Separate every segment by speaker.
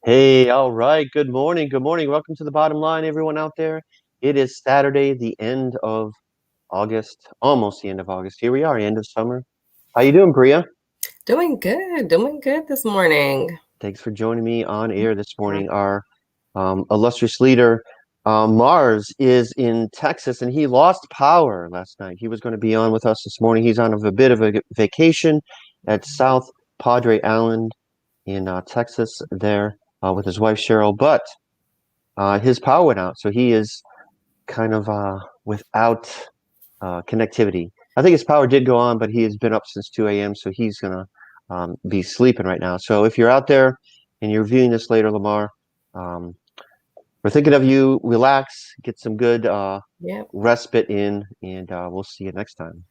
Speaker 1: Hey, all right. Good morning. Good morning. Welcome to the bottom line, everyone out there. It is Saturday, the end of August, almost the end of August. Here we are, end of summer. How you doing, Bria?
Speaker 2: Doing good this morning.
Speaker 1: Thanks for joining me on air this morning. Our illustrious leader, Mars, is in Texas, and he lost power last night. He was going to be on with us this morning. He's on a bit of a vacation at South Padre Island in Texas there with his wife Cheryl, but his power went out, so he is kind of without connectivity. I think his power did go on, but he has been up since 2 a.m., so he's gonna be sleeping right now. So if you're out there and you're viewing this later, Lamar, um, we're thinking of you. Relax, get some good
Speaker 2: Yep.
Speaker 1: respite in, and we'll see you next time.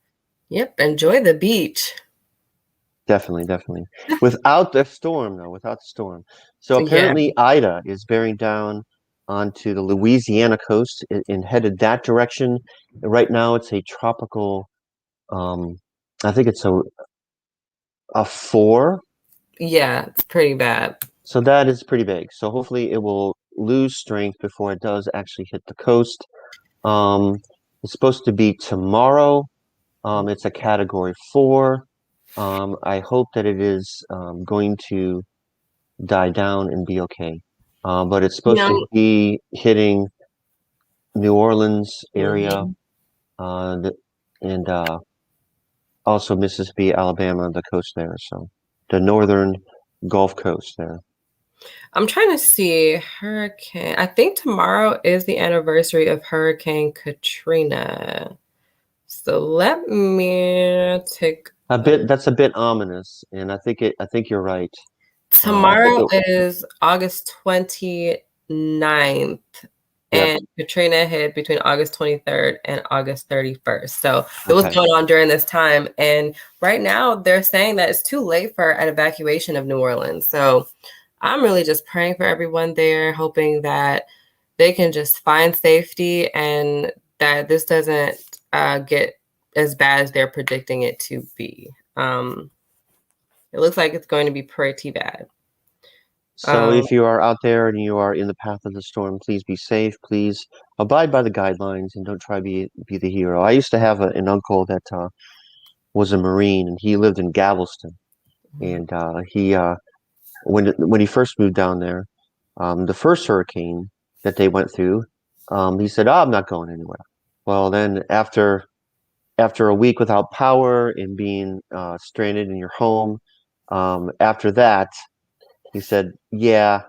Speaker 2: Yep. Enjoy the beach.
Speaker 1: Definitely, definitely. Without the storm, though, without the storm. So
Speaker 2: Yeah.
Speaker 1: apparently, Ida is bearing down onto the Louisiana coast and headed that direction. Right now, it's a tropical. I think it's a four.
Speaker 2: Yeah, it's pretty bad.
Speaker 1: So that is pretty big. So hopefully, it will lose strength before it does actually hit the coast. Um, it's supposed to be tomorrow. It's a category four. I hope that it is going to die down and be okay. But it's
Speaker 2: You
Speaker 1: supposed to
Speaker 2: know,
Speaker 1: be hitting New Orleans area
Speaker 2: mhm.
Speaker 1: uh, the, and also Mississippi, Alabama, the coast there. So the northern Gulf Coast there.
Speaker 2: I'm trying to see hurricane. I think tomorrow is the anniversary of Hurricane Katrina. So let me take
Speaker 1: A
Speaker 2: a
Speaker 1: bit. That's a bit ominous, and I think it. I think you're right. I think
Speaker 2: tomorrow
Speaker 1: it.
Speaker 2: is August 29th,
Speaker 1: Yep.
Speaker 2: and Katrina hit between August 23rd and August 31st. So it was
Speaker 1: Okay.
Speaker 2: going on during this time. And right now they're saying that it's too late for an evacuation of New Orleans. So I'm really just praying for everyone there, hoping that they can just find safety and that this doesn't get as bad as they're predicting it to be. It looks like it's going to be pretty bad.
Speaker 1: So
Speaker 2: Um,
Speaker 1: if you are out there and you are in the path of the storm, please be safe. Please abide by the guidelines and don't try to be the hero. I used to have an uncle that was a Marine, and he lived in Galveston. And he when he first moved down there, the first hurricane that they went through, he said, "Oh, I'm not going anywhere." Well, then after a week without power and being stranded in your home, after that, he said, "Yeah,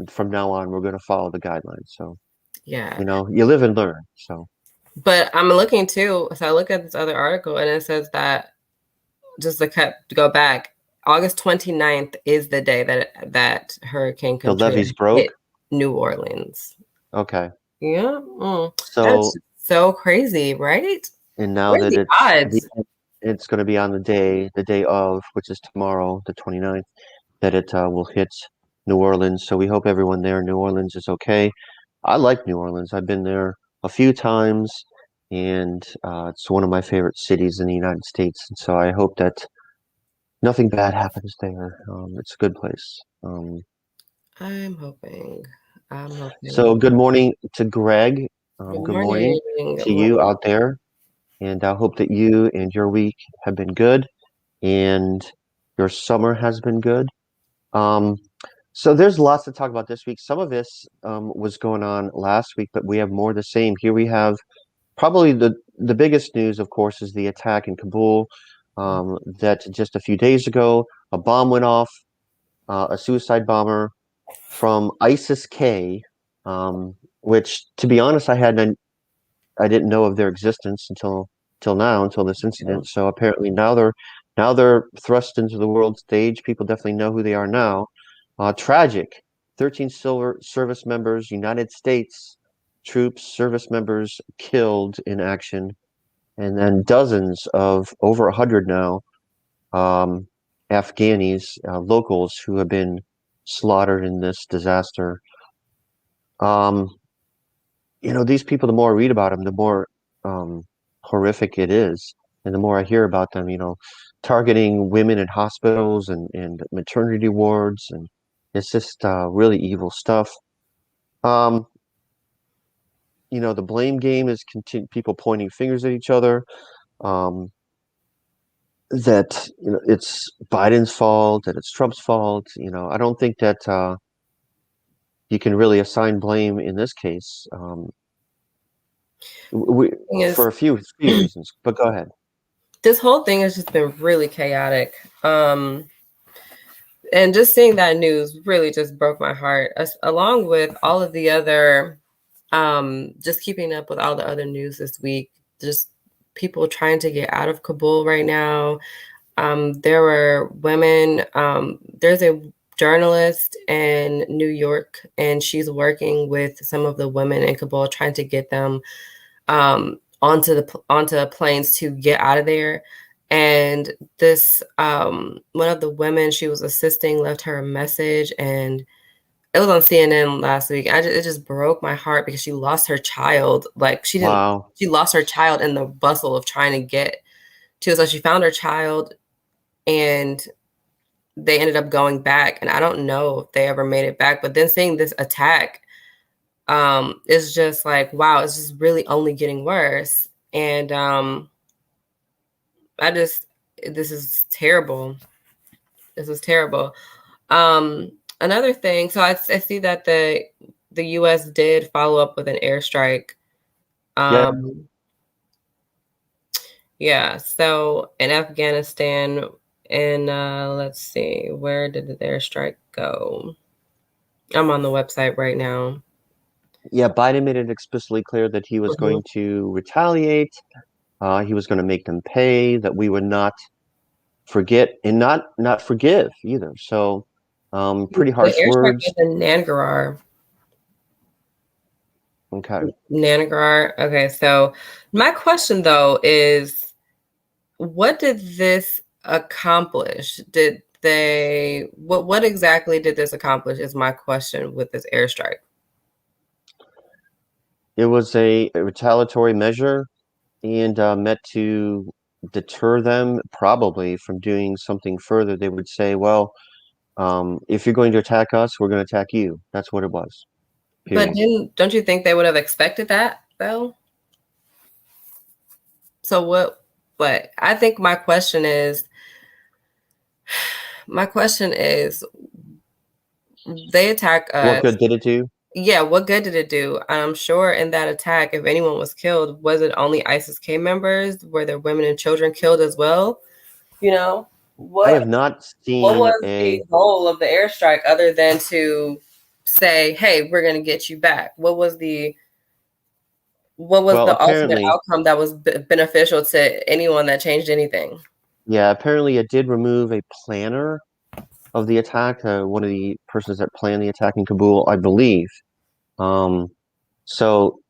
Speaker 1: from now on, we're going to follow the guidelines." So,
Speaker 2: yeah.
Speaker 1: you live and learn. So,
Speaker 2: But I'm looking too. So I look at this other article and it says that just to go back, August 29th is the day that Hurricane
Speaker 1: the
Speaker 2: Katrina
Speaker 1: levees broke.
Speaker 2: hit New Orleans.
Speaker 1: Okay.
Speaker 2: Yeah. That's
Speaker 1: So,
Speaker 2: so crazy, right?
Speaker 1: and now
Speaker 2: What are
Speaker 1: that
Speaker 2: the odds?
Speaker 1: it's going to be on the day of, which is tomorrow, the 29th, that it will hit New Orleans. So we hope everyone there in New Orleans is okay. I like New Orleans. I've been there a few times, and it's one of my favorite cities in the United States. And so I hope that nothing bad happens there. It's a good place.
Speaker 2: I'm hoping. I'm
Speaker 1: So
Speaker 2: hoping.
Speaker 1: good morning to Greg.
Speaker 2: Good
Speaker 1: Good morning
Speaker 2: morning. Good
Speaker 1: to you
Speaker 2: morning.
Speaker 1: out there. And I hope that you and your week have been good and your summer has been good. Um, so there's lots to talk about this week. Some of this was going on last week, but we have more of the same. Here we have probably the biggest news, of course, is the attack in Kabul. That just a few days ago, a bomb went off, a suicide bomber from ISIS-K, which, to be honest, I didn't know of their existence until now, until this incident. So apparently now they're thrust into the world stage. People definitely know who they are now. Tragic. 13 silver service members, United States troops, service members killed in action, and then dozens of over 100 now um, Afghanis, locals who have been slaughtered in this disaster. Um, these people, the more I read about them, the more um, horrific it is. And the more I hear about them, targeting women in hospitals and maternity wards. And It's just really evil stuff. Um, the blame game is people pointing fingers at each other. Um, that it's Biden's fault, that it's Trump's fault. I don't think that you can really assign blame in this case. We,
Speaker 2: Thing is,
Speaker 1: for a few reasons, but go ahead.
Speaker 2: this whole thing has just been really chaotic. And just seeing that news really just broke my heart, along with all of the other, just keeping up with all the other news this week. Just people trying to get out of Kabul right now. There were women. There's a journalist in New York, and she's working with some of the women in Kabul, trying to get them onto planes to get out of there. And this one of the women she was assisting left her a message, and it was on CNN last week. It just broke my heart because she lost her child. Like
Speaker 1: Wow.
Speaker 2: she lost her child in the bustle of trying to get to. So she found her child, and they ended up going back. And I don't know if they ever made it back. But then seeing this attack, it's just like, wow, it's just really only getting worse. And I just, this is terrible. This is terrible. Another thing, so I see that the U.S. did follow up with an airstrike.
Speaker 1: Yep.
Speaker 2: Yeah. So in Afghanistan, and let's see, where did the airstrike go? I'm on the website right now.
Speaker 1: Yeah, Biden made it explicitly clear that he was
Speaker 2: Mhm.
Speaker 1: going to retaliate. He was going to make them pay, that we would not forget and not forgive either. So, pretty
Speaker 2: The
Speaker 1: harsh
Speaker 2: airstrike was
Speaker 1: words.
Speaker 2: in Nangarhar.
Speaker 1: Okay.
Speaker 2: Nangarhar. Okay, so my question though is, what did this accomplish? Did they what exactly did this accomplish is my question with this airstrike.
Speaker 1: It was a retaliatory measure and meant to deter them probably from doing something further. They would say, well, if you're going to attack us, we're going to attack you. That's what it was.
Speaker 2: But
Speaker 1: Period.
Speaker 2: don't you think they would have expected that though? So what I think my question is they attack
Speaker 1: What
Speaker 2: us.
Speaker 1: good did it do?
Speaker 2: Yeah, what good did it do? I'm sure in that attack, if anyone was killed, was it only ISIS-K members? Were there women and children killed as well? You know,
Speaker 1: I
Speaker 2: what
Speaker 1: have not
Speaker 2: what
Speaker 1: seen
Speaker 2: was the
Speaker 1: a,
Speaker 2: goal of the airstrike other than to say, "Hey, we're going to get you back"? What was
Speaker 1: well,
Speaker 2: the ultimate
Speaker 1: apparently,
Speaker 2: outcome that was beneficial to anyone that changed anything?
Speaker 1: yeah, apparently it did remove a planner of the attack, one of the persons that planned the attack in Kabul, I believe. Um, so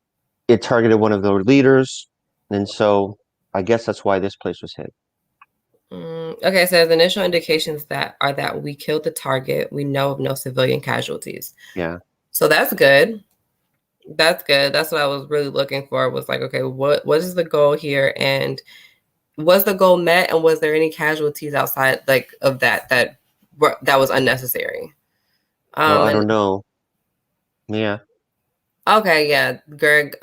Speaker 1: it targeted one of their leaders, and so I guess that's why this place was hit.
Speaker 2: Okay, so the initial indications that we killed the target. We know of no civilian casualties.
Speaker 1: Yeah.
Speaker 2: So that's good. That's good. That's what I was really looking for. Was like, okay, what is the goal here, and was the goal met, and was there any casualties outside like of that was unnecessary?
Speaker 1: Well, I
Speaker 2: And
Speaker 1: don't know. Yeah.
Speaker 2: okay, yeah, Greg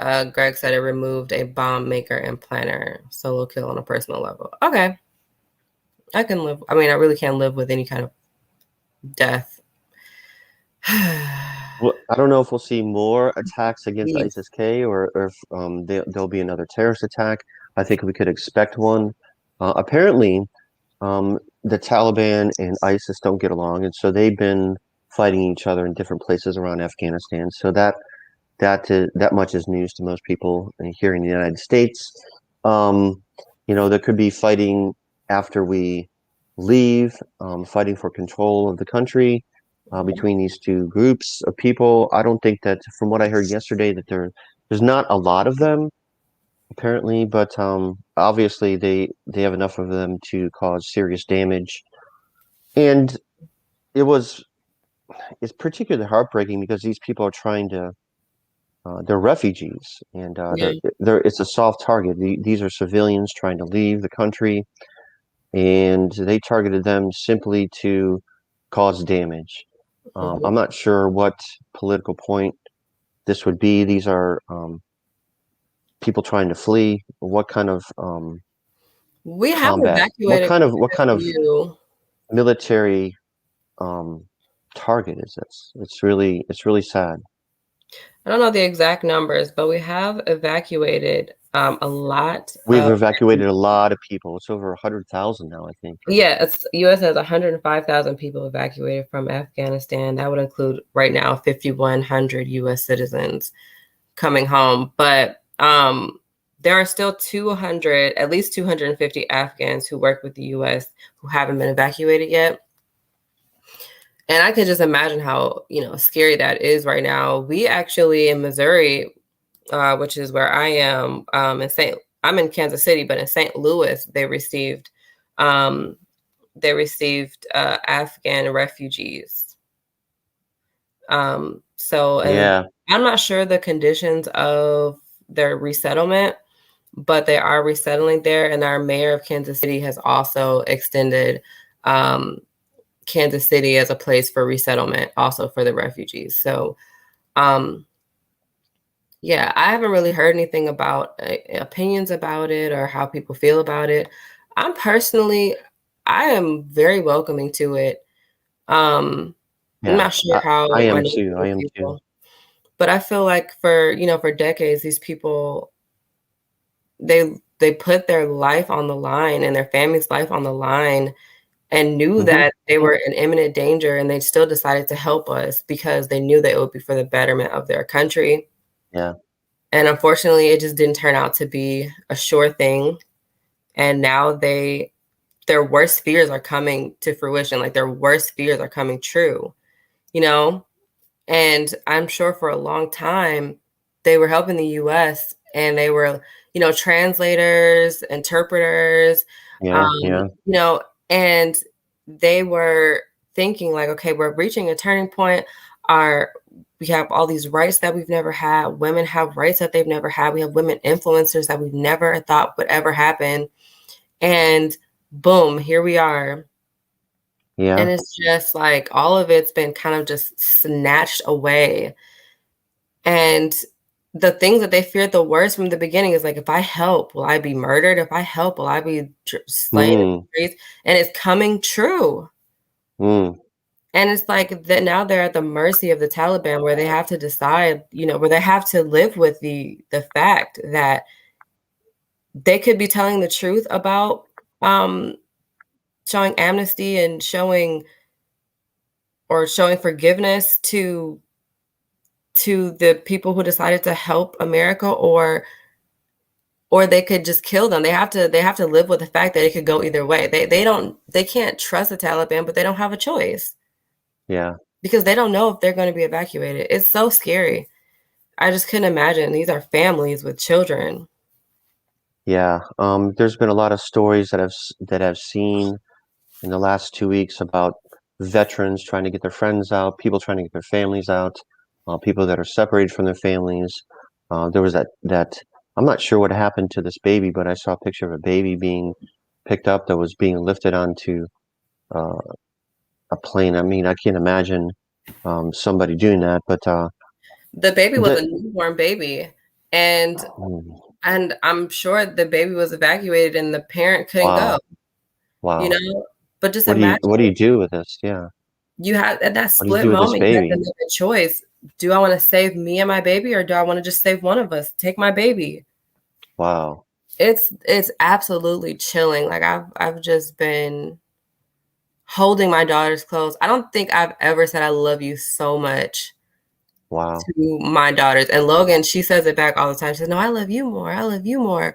Speaker 2: said it removed a bomb maker and planner, solo kill on a personal level. Okay, I can live. I mean, I really can't live with any kind of death.
Speaker 1: Well, I don't know if we'll see more attacks against
Speaker 2: Please.
Speaker 1: ISIS-K or if there'll be another terrorist attack. I think we could expect one. Apparently, the Taliban and ISIS don't get along, and so they've been fighting each other in different places around Afghanistan. So that much is news to most people here in the United States. Um, there could be fighting after we leave, fighting for control of the country between these two groups of people. I don't think that, from what I heard yesterday, that there's not a lot of them apparently, but obviously they have enough of them to cause serious damage. And it was it's particularly heartbreaking because these people are trying to they're refugees, and
Speaker 2: Yeah.
Speaker 1: they're it's a soft target. These are civilians trying to leave the country, and they targeted them simply to cause damage.
Speaker 2: Mhm.
Speaker 1: I'm not sure what political point this would be. These are people trying to flee. What kind of
Speaker 2: We have
Speaker 1: combat?
Speaker 2: evacuated
Speaker 1: What
Speaker 2: quite
Speaker 1: kind
Speaker 2: a
Speaker 1: of
Speaker 2: few.
Speaker 1: military um, target is this? It's really sad.
Speaker 2: I don't know the exact numbers, but we have evacuated a lot
Speaker 1: We've
Speaker 2: of.
Speaker 1: evacuated a lot of people. It's over 100,000 now, I think.
Speaker 2: Yeah, it's U.S. has 105,000 people evacuated from Afghanistan. That would include right now 5,100 U.S. citizens coming home, but there are still 200, at least 250 Afghans who work with the U.S. who haven't been evacuated yet. And I could just imagine how, scary that is right now. We actually in Missouri, which is where I am, I'm in Kansas City, but in St. Louis, um, Afghan refugees. And
Speaker 1: Yeah,
Speaker 2: I'm not sure the conditions of their resettlement, but they are resettling there. And our mayor of Kansas City has also extended um, Kansas City as a place for resettlement, also for the refugees. So, um, yeah, I haven't really heard anything about opinions about it or how people feel about it. I'm personally, I am very welcoming to it. I'm
Speaker 1: yeah.
Speaker 2: not sure
Speaker 1: I
Speaker 2: how
Speaker 1: am
Speaker 2: many
Speaker 1: too. I
Speaker 2: other
Speaker 1: am too.
Speaker 2: people, but I feel like for decades, these people they put their life on the line and their family's life on the line and knew
Speaker 1: Hmm.
Speaker 2: that they
Speaker 1: Hmm.
Speaker 2: were in imminent danger, and they still decided to help us because they knew that it would be for the betterment of their country.
Speaker 1: Yeah.
Speaker 2: And unfortunately, it just didn't turn out to be a sure thing. And now their worst fears are coming to fruition, like their worst fears are coming true, you know? And I'm sure for a long time, they were helping the US and they were, translators, interpreters,
Speaker 1: Yeah. Yeah.
Speaker 2: you know, and they were thinking like, okay, we're reaching a turning point. Our We have all these rights that we've never had. Women have rights that they've never had. We have women influencers that we've never thought would ever happen. And boom, here we are. And
Speaker 1: Yeah.
Speaker 2: it's just like all of it's been kind of just snatched away. And the things that they feared the worst from the beginning is like, if I help, will I be murdered? If I help, will I be slain in the
Speaker 1: Mm.
Speaker 2: streets? And it's coming true.
Speaker 1: Mm.
Speaker 2: And it's like that now they're at the mercy of the Taliban, where they have to decide, where they have to live with the fact that they could be telling the truth about um, showing amnesty and showing forgiveness to the people who decided to help America, or they could just kill them. They have to live with the fact that it could go either way. They can't trust the Taliban, but they don't have a choice
Speaker 1: Yeah.
Speaker 2: because they don't know if they're going to be evacuated. It's so scary. I just couldn't imagine. These are families with children.
Speaker 1: Yeah. There's been a lot of stories that I've seen in the last 2 weeks about veterans trying to get their friends out, people trying to get their families out, people that are separated from their families. There was that I'm not sure what happened to this baby, but I saw a picture of a baby being picked up that was being lifted onto uh, a plane. I mean, I can't imagine somebody doing that, but
Speaker 2: The baby was
Speaker 1: the
Speaker 2: a newborn baby, and
Speaker 1: mm,
Speaker 2: and I'm sure the baby was evacuated and the parent couldn't go,
Speaker 1: wow,
Speaker 2: you
Speaker 1: wow.
Speaker 2: know? But just imagine
Speaker 1: What do you do with this? Yeah,
Speaker 2: you have at that
Speaker 1: what do you
Speaker 2: split
Speaker 1: do with this
Speaker 2: moment, you have to
Speaker 1: baby?
Speaker 2: make a choice. Do I want to save me and my baby, or do I want to just save one of us? Take my baby.
Speaker 1: Wow,
Speaker 2: It's absolutely chilling. Like I've just been holding my daughters close. I don't think I've ever said I love you so much
Speaker 1: wow.
Speaker 2: to my daughters. And Logan, she says it back all the time. She says, "No, I love you more. I love you more."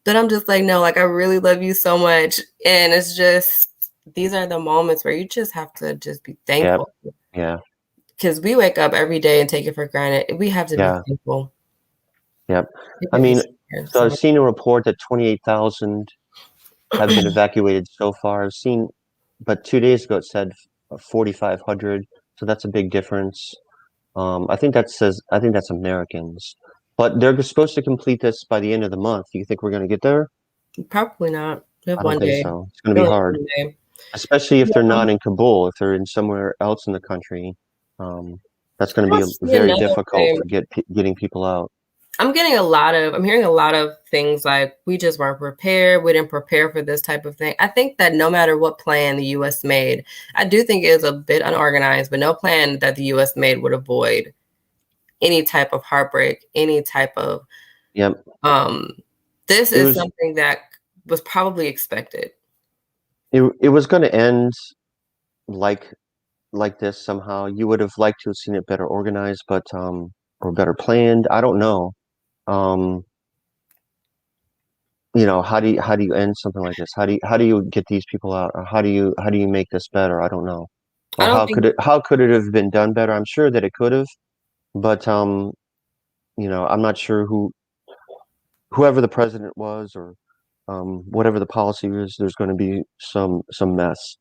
Speaker 2: But I'm just like, "No, like I really love you so much." And it's just these are the moments where you just have to just be
Speaker 1: Yep,
Speaker 2: thankful.
Speaker 1: yeah,
Speaker 2: Because we wake up every day and take it for granted. We have to be
Speaker 1: yeah.
Speaker 2: thankful.
Speaker 1: Yep.
Speaker 2: It
Speaker 1: I
Speaker 2: could be
Speaker 1: mean,
Speaker 2: scary,
Speaker 1: so I've
Speaker 2: so
Speaker 1: seen a report that 28,000 have been evacuated so far. I've seen, but 2 days ago it said 4,500. So that's a big difference. I think that's Americans, but they're supposed to complete this by the end of the month. Do you think we're going to get there?
Speaker 2: probably not. We have
Speaker 1: I don't
Speaker 2: one
Speaker 1: think
Speaker 2: day.
Speaker 1: so. It's going to
Speaker 2: We
Speaker 1: be
Speaker 2: only have
Speaker 1: hard,
Speaker 2: one day.
Speaker 1: especially if they're
Speaker 2: Yeah.
Speaker 1: not in Kabul, if they're in somewhere else in the country. Um, that's going
Speaker 2: I
Speaker 1: to
Speaker 2: don't
Speaker 1: be
Speaker 2: see
Speaker 1: very
Speaker 2: another
Speaker 1: difficult
Speaker 2: way.
Speaker 1: to getting people out.
Speaker 2: I'm hearing a lot of things like we just weren't prepared. We didn't prepare for this type of thing. I think that no matter what plan the US made, I do think it was a bit unorganized, but no plan that the US made would avoid any type of heartbreak, any type of
Speaker 1: Yep.
Speaker 2: um this
Speaker 1: It
Speaker 2: is
Speaker 1: was
Speaker 2: something that was probably expected.
Speaker 1: it was going to end like like this somehow. You would have liked to have seen it better organized, but or better planned. I don't know. Um, how do you end something like this? How do you get these people out? Or how do you make this better? I don't know.
Speaker 2: I
Speaker 1: Or
Speaker 2: don't think
Speaker 1: how could it have been done better? I'm sure that it could have, but I'm not sure whoever the president was or whatever the policy is, there's going to be some mess.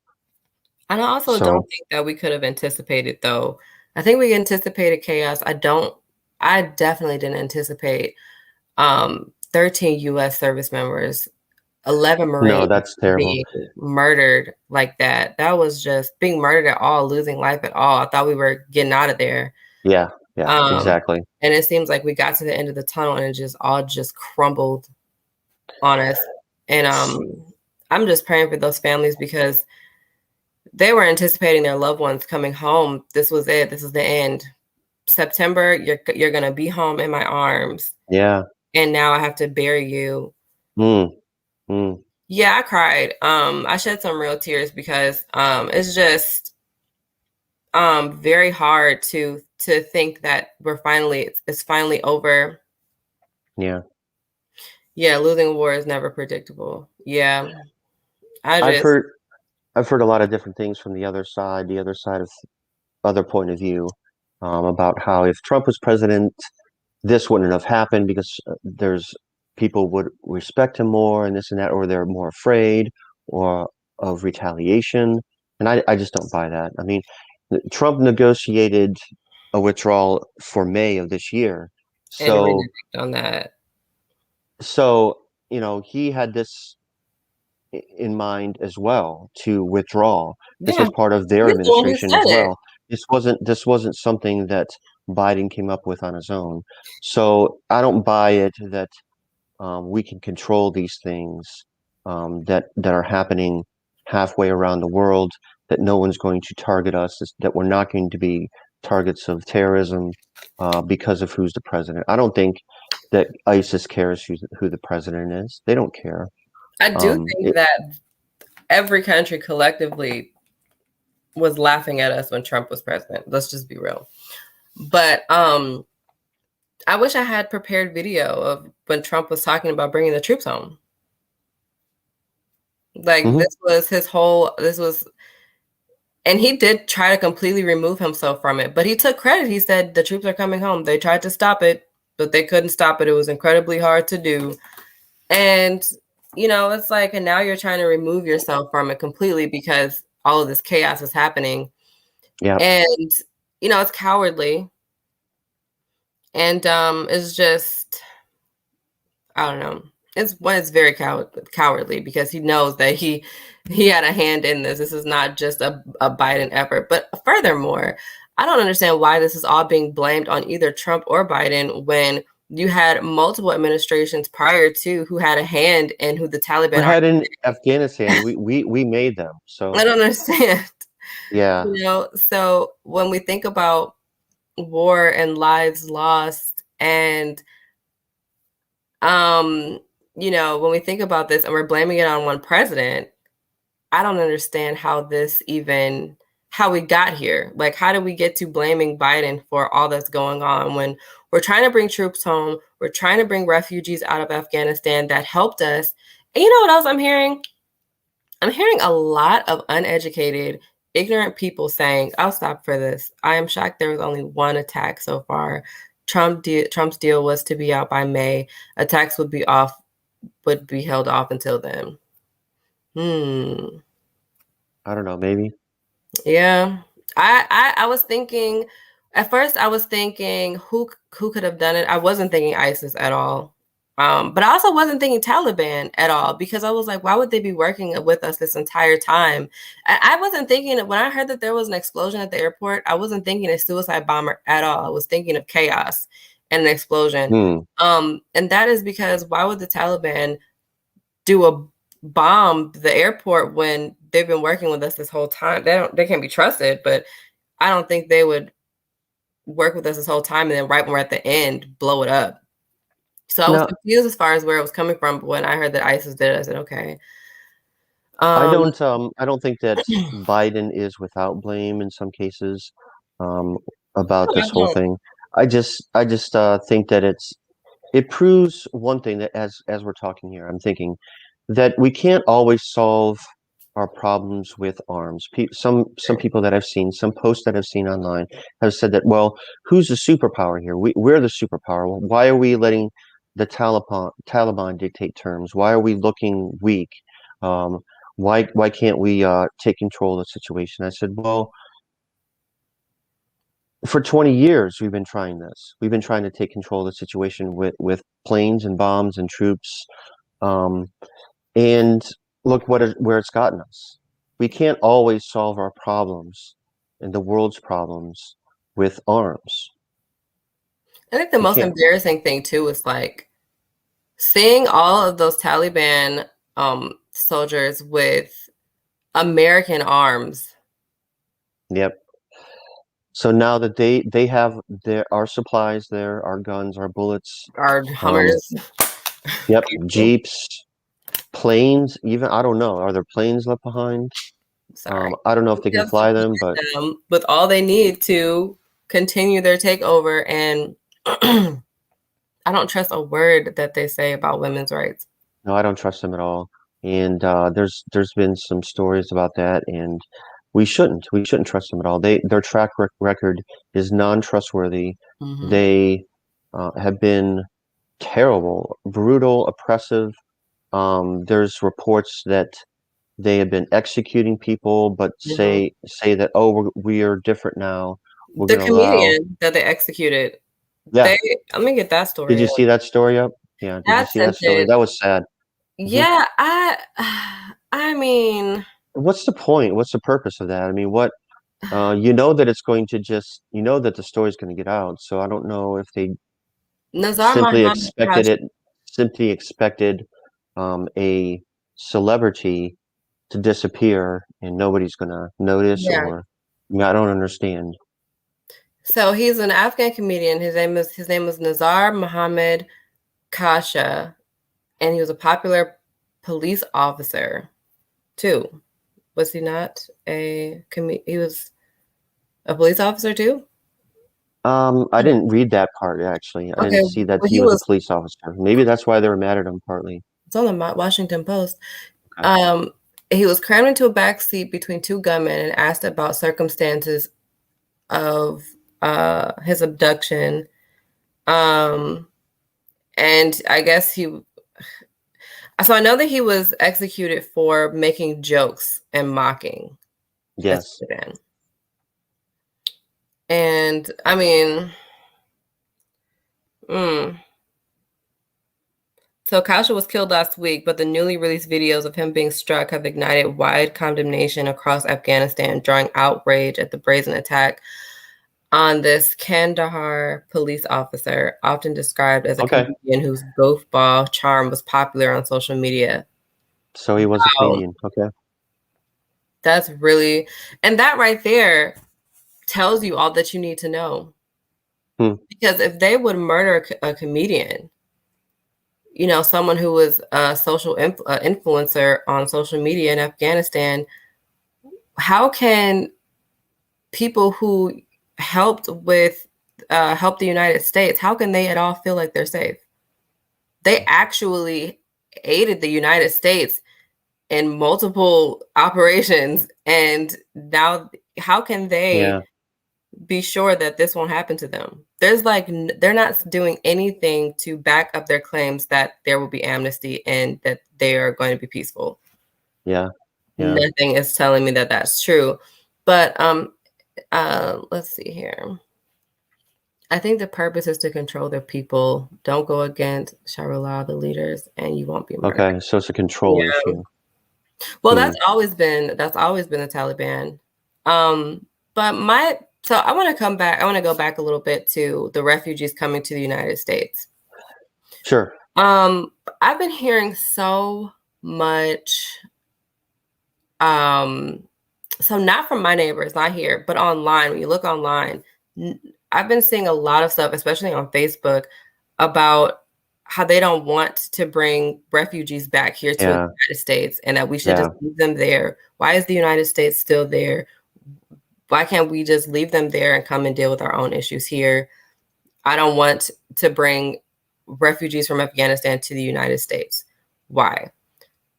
Speaker 2: and I also don't
Speaker 1: So
Speaker 2: think that we could have anticipated though. I think we anticipated chaos. I definitely didn't anticipate 13 US service members, 11
Speaker 1: no,
Speaker 2: Marines
Speaker 1: that's terrible.
Speaker 2: being murdered like that. That was just being murdered at all, losing life at all. I thought we were getting out of there.
Speaker 1: Yeah, yeah,
Speaker 2: Um,
Speaker 1: exactly.
Speaker 2: and it seems like we got to the end of the tunnel and it just all just crumbled on us. And I'm just praying for those families because they were anticipating their loved ones coming home. This was it. This is the end. September, you're gonna be home in my arms,
Speaker 1: Yeah.
Speaker 2: and now I have to bury you.
Speaker 1: Mm, mm,
Speaker 2: Yeah, I cried. I shed some real tears because it's just very hard to think that it's finally over.
Speaker 1: yeah.
Speaker 2: Yeah, losing a war is never predictable. Yeah, I
Speaker 1: I've
Speaker 2: just
Speaker 1: heard I've heard a lot of different things from the other side of other point of view, about how if Trump was president, this wouldn't have happened because there's people would respect him more and this and that, or they're more afraid or of retaliation. And I just don't buy that. I mean, Trump negotiated a withdrawal for May of this year.
Speaker 2: and
Speaker 1: So,
Speaker 2: reneged on that.
Speaker 1: so, he had this in mind as well to withdraw. This
Speaker 2: Yeah,
Speaker 1: was part of their
Speaker 2: he's the one who
Speaker 1: administration
Speaker 2: said
Speaker 1: as
Speaker 2: it.
Speaker 1: well. This wasn't something that Biden came up with on his own. So I don't buy it that we can control these things that are happening halfway around the world, that no one's going to target us, that we're not going to be targets of terrorism because of who's the president. I don't think that ISIS cares who the president is. They don't care.
Speaker 2: I do
Speaker 1: Um,
Speaker 2: think
Speaker 1: it,
Speaker 2: that every country collectively was laughing at us when Trump was president. Let's just be real. But I wish I had prepared video of when Trump was talking about bringing the troops home. Like
Speaker 1: mhm.
Speaker 2: this was his whole this was and he did try to completely remove himself from it, but he took credit. He said the troops are coming home. They tried to stop it, but they couldn't stop it. It was incredibly hard to do. And it's like and now you're trying to remove yourself from it completely because all of this chaos is happening.
Speaker 1: Yeah.
Speaker 2: And it's cowardly and it's just I don't know. It's very cowardly because he knows that he had a hand in this. This is not just a Biden effort. But furthermore, I don't understand why this is all being blamed on either Trump or Biden when you had multiple administrations prior to who had a hand in who the
Speaker 1: We
Speaker 2: Taliban are.
Speaker 1: had in Afghanistan, we made them.
Speaker 2: I
Speaker 1: So
Speaker 2: don't understand.
Speaker 1: yeah,
Speaker 2: So when we think about war and lives lost and um when we think about this and we're blaming it on one president, I don't understand how we got here. Like, how did we get to blaming Biden for all that's going on when we're trying to bring troops home? We're trying to bring refugees out of Afghanistan that helped us. And you know what else I'm hearing? I'm hearing a lot of uneducated, ignorant people saying, I'll stop for this. I am shocked there was only one attack so far. Trump's deal was to be out by May. Attacks would be held off until then. Hmm.
Speaker 1: I don't know, maybe.
Speaker 2: Yeah. I was thinking at first I was thinking who could have done it. I wasn't thinking ISIS at all. But I also wasn't thinking Taliban at all because I was like, why would they be working with us this entire time? I wasn't thinking when I heard that there was an explosion at the airport, I wasn't thinking a suicide bomber at all. I was thinking of chaos and an explosion.
Speaker 1: Hmm.
Speaker 2: And that is because why would the Taliban do a bomb the airport when they've been working with us this whole time? They can't be trusted, but I don't think they would work with us this whole time and then right when we're at the end, blow it up. So I was
Speaker 1: Now,
Speaker 2: confused as far as where it was coming from. But when I heard that ISIS did it, I said, okay.
Speaker 1: I
Speaker 2: Um,
Speaker 1: don't I don't think that Biden is without blame in some cases um, about
Speaker 2: I
Speaker 1: this whole
Speaker 2: don't.
Speaker 1: thing. I just think that it proves one thing that as we're talking here, I'm thinking that we can't always solve our problems with arms. Some people that I've seen, some posts that I've seen online have said that, well, who's the superpower here? We're the superpower. Well, why are we letting the Taliban dictate terms? Why are we looking weak? Um, why can't we take control of the situation? I said, well, for 20 years we've been trying this. We've been trying to take control of the situation with planes and bombs and troops. Um, and look where it's gotten us. We can't always solve our problems and the world's problems with arms.
Speaker 2: I think the
Speaker 1: We
Speaker 2: most
Speaker 1: can't.
Speaker 2: embarrassing thing too is like seeing all of those Taliban soldiers with American arms.
Speaker 1: Yep. So now that they have our supplies there, our guns, our bullets,
Speaker 2: Our
Speaker 1: um,
Speaker 2: Hummers,
Speaker 1: yep,
Speaker 2: people.
Speaker 1: jeeps, planes, even I don't know. Are there planes left behind?
Speaker 2: Sorry,
Speaker 1: I don't know if
Speaker 2: we
Speaker 1: they can
Speaker 2: have
Speaker 1: fly them, but
Speaker 2: supplied them with all they need to continue their takeover, and I don't trust a word that they say about women's rights.
Speaker 1: no, I don't trust them at all. And there's been some stories about that, and we shouldn't trust them at all. Their record is non-trustworthy.
Speaker 2: Mm-hmm.
Speaker 1: They have been terrible, brutal, oppressive. There's reports that they have been executing people, but
Speaker 2: Mm-hmm.
Speaker 1: say that, oh, we are different now. We're
Speaker 2: The
Speaker 1: going to allow.
Speaker 2: comedian that they executed,
Speaker 1: Yeah.
Speaker 2: they let me get that
Speaker 1: Did
Speaker 2: story
Speaker 1: you
Speaker 2: up.
Speaker 1: see that story up? Yeah. Did you
Speaker 2: That
Speaker 1: see that
Speaker 2: sent
Speaker 1: story?
Speaker 2: it.
Speaker 1: That was sad. Hmm.
Speaker 2: Yeah, I mean,
Speaker 1: What's the point? What's the purpose of that? I mean, what you know that it's going to just you know that the story's going to get out. So I don't know if they
Speaker 2: Nazar
Speaker 1: simply
Speaker 2: Muhammad
Speaker 1: expected
Speaker 2: Kash.
Speaker 1: it, simply expected a celebrity to disappear and nobody's going to notice,
Speaker 2: Yeah.
Speaker 1: or I mean, I don't understand.
Speaker 2: So he's an Afghan comedian. His name was Nazar Muhammad Kasha, and he was a popular police officer too. Was he not he was a police officer too?
Speaker 1: I didn't read that part actually. I
Speaker 2: Okay,
Speaker 1: didn't see that
Speaker 2: well
Speaker 1: he
Speaker 2: he
Speaker 1: was a
Speaker 2: was.
Speaker 1: police officer. Maybe that's why they were mad at him partly.
Speaker 2: It's on the Washington Post.
Speaker 1: Okay.
Speaker 2: Um, he was crammed into a back seat between two gunmen and asked about circumstances of his abduction. Um, and I guess so I know that he was executed for making jokes and mocking as
Speaker 1: Yes.
Speaker 2: a man. And I mean, mm, so Kasha was killed last week, but the newly released videos of him being struck have ignited wide condemnation across Afghanistan, drawing outrage at the brazen attack on this Kandahar police officer, often described as a
Speaker 1: Okay.
Speaker 2: comedian whose goofball charm was popular on social media.
Speaker 1: So he was a
Speaker 2: Wow,
Speaker 1: comedian. Okay.
Speaker 2: that's really, and that right there tells you all that you need to know.
Speaker 1: Hmm.
Speaker 2: Because if they would murder a comedian, someone who was a social influencer on social media in Afghanistan, how can people who help the United States, how can they at all feel like they're safe? They actually aided the United States in multiple operations, and now how can they
Speaker 1: Yeah.
Speaker 2: be sure that this won't happen to them? They're not doing anything to back up their claims that there will be amnesty and that they are going to be peaceful.
Speaker 1: Yeah. Yeah.
Speaker 2: Nothing is telling me that that's true. But let's see here. I think the purpose is to control their people. Don't go against Sharia, the leaders, and you won't be murdered.
Speaker 1: Okay, so it's a control
Speaker 2: Yeah.
Speaker 1: issue.
Speaker 2: Well,
Speaker 1: Hmm.
Speaker 2: that's always been the Taliban. But so I want to come back. I want to go back a little bit to the refugees coming to the United States.
Speaker 1: Sure.
Speaker 2: I've been hearing so much. So not from my neighbors, not here, but online. When you look online, I've been seeing a lot of stuff, especially on Facebook, about how they don't want to bring refugees back here to the
Speaker 1: Yeah.
Speaker 2: United States and that we should just
Speaker 1: Yeah.
Speaker 2: leave them there. Why is the United States still there? Why can't we just leave them there and come and deal with our own issues here? I don't want to bring refugees from Afghanistan to the United States. Why?